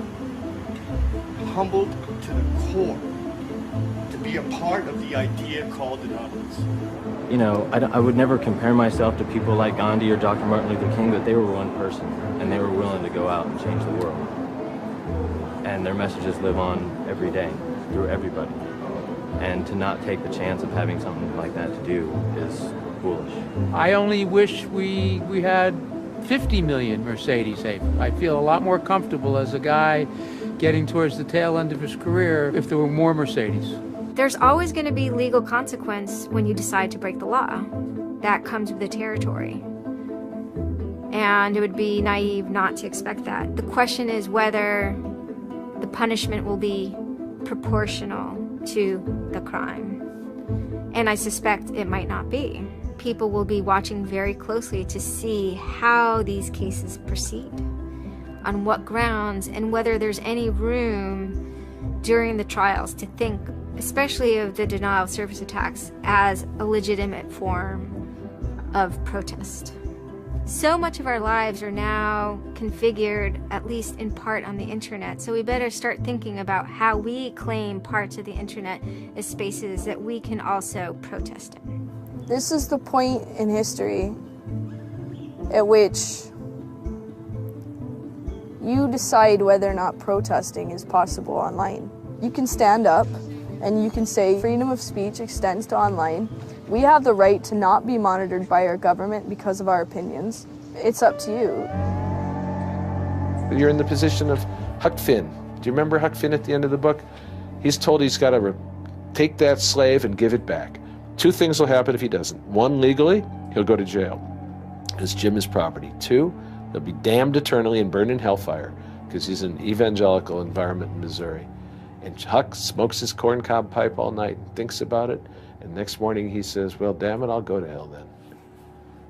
humbled to the core, to be a part of the idea called Anonymous. You know, I would never compare myself to people like Gandhi or Dr. Martin Luther King, but they were one person, and they were willing to go out and change the world. And their messages live on every day, through everybody. And to not take the chance of having something like that to do is foolish. I only wish we had 50 million Mercedes. I feel a lot more comfortable as a guy getting towards the tail end of his career if there were more Mercedes. There's always going to be legal consequence when you decide to break the law. That comes with the territory. And it would be naive not to expect that. The question is whether the punishment will be proportional to the crime. And I suspect it might not be. People will be watching very closely to see how these cases proceed, on what grounds, and whether there's any room during the trials to think, especially of the denial of service attacks, as a legitimate form of protest. So much of our lives are now configured, at least in part, on the internet, so we better start thinking about how we claim parts of the internet as spaces that we can also protest in. This is the point in history at which you decide whether or not protesting is possible online. You can stand up and you can say freedom of speech extends to online. We have the right to not be monitored by our government because of our opinions. It's up to you. You're in the position of Huck Finn. Do you remember Huck Finn at the end of the book? He's told he's got to take that slave and give it back. Two things will happen if he doesn't. One, legally, he'll go to jail, because Jim is property. Two, he'll be damned eternally and burned in hellfire, because he's an evangelical environment in Missouri. And Huck smokes his corncob pipe all night and thinks about it, and next morning he says, well, damn it, I'll go to hell then.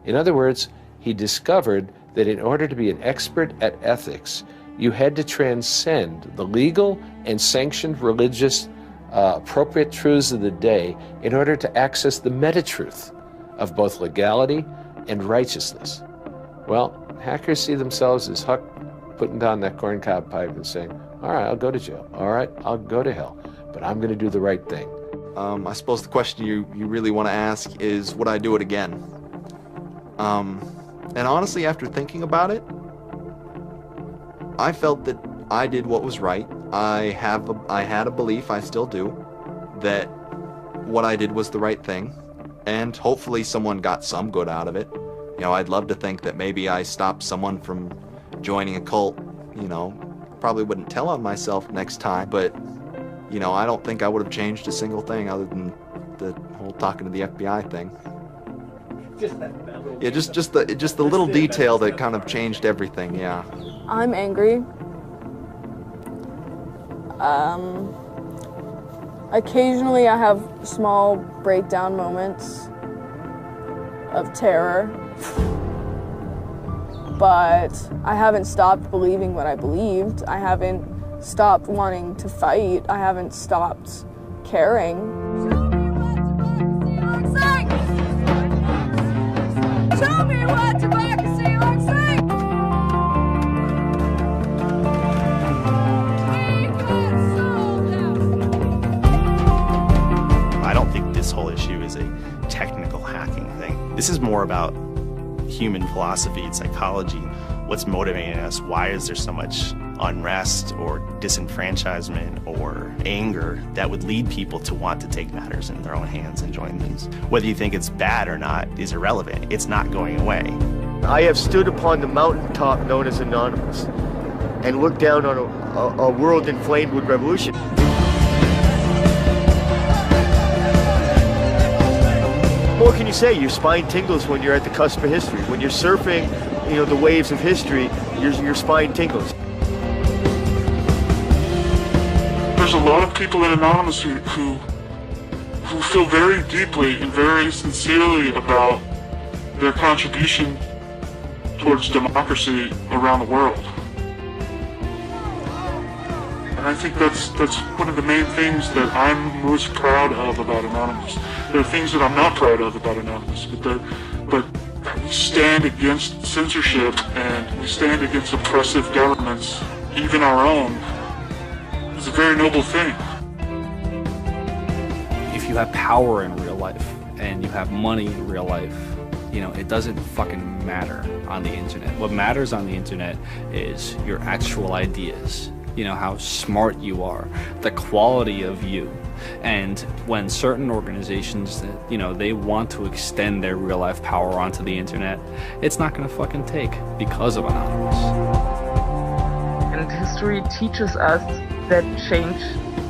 In other words, he discovered that in order to be an expert at ethics, you had to transcend the legal and sanctioned religious appropriate truths of the day in order to access the meta-truth of both legality and righteousness. Well, hackers see themselves as Huck putting down that corncob pipe and saying, all right, I'll go to jail. All right, I'll go to hell, but I'm going to do the right thing. I suppose the question you really want to ask is, would I do it again? And honestly, after thinking about it, I felt that I did what was right. I had a belief, I still do, that what I did was the right thing, and hopefully someone got some good out of it. You know, I'd love to think that maybe I stopped someone from joining a cult. You know, probably wouldn't tell on myself next time, but you know, I don't think I would have changed a single thing other than the whole talking to the FBI thing. Yeah, just the little detail that kind of changed everything. Yeah. I'm angry. Occasionally I have small breakdown moments of terror, but I haven't stopped believing what I believed. I haven't stopped wanting to fight. I haven't stopped caring. Show me what democracy looks like! I don't think this whole issue is a technical hacking thing. This is more about human philosophy and psychology. What's motivating us? Why is there so much unrest or disenfranchisement or anger that would lead people to want to take matters in their own hands and join these? Whether you think it's bad or not is irrelevant. It's not going away. I have stood upon the mountaintop known as Anonymous and looked down on a world inflamed with revolution. What can you say? Your spine tingles when you're at the cusp of history. When you're surfing, the waves of history, your spine tingles. There's a lot of people in Anonymous who feel very deeply and very sincerely about their contribution towards democracy around the world. And I think that's one of the main things that I'm most proud of about Anonymous. There are things that I'm not proud of about Anonymous, but we stand against censorship and we stand against oppressive governments, even our own. It's a very noble thing. If you have power in real life and you have money in real life, it doesn't fucking matter on the internet. What matters on the internet is your actual ideas. How smart you are, the quality of you. And when certain organizations that, they want to extend their real life power onto the internet, it's not gonna fucking take because of Anonymous. And history teaches us that change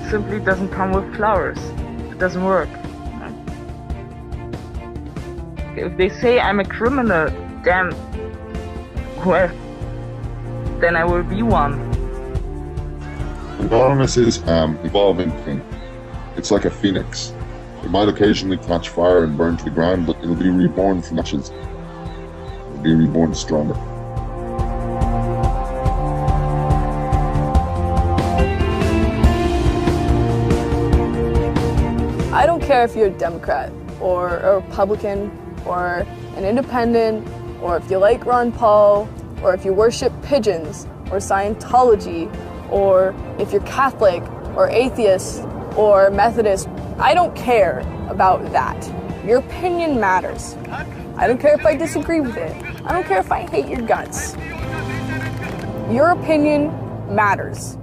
simply doesn't come with flowers. It doesn't work. If they say I'm a criminal, damn, well, then I will be one. Anonymous is an evolving thing. It's like a phoenix. It might occasionally catch fire and burn to the ground, but it'll be reborn from ashes. It'll be reborn stronger. I don't care if you're a Democrat or a Republican or an independent, or if you like Ron Paul, or if you worship pigeons or Scientology, or if you're Catholic or atheist or Methodist. I don't care about that. Your opinion matters. I don't care if I disagree with it. I don't care if I hate your guts. Your opinion matters.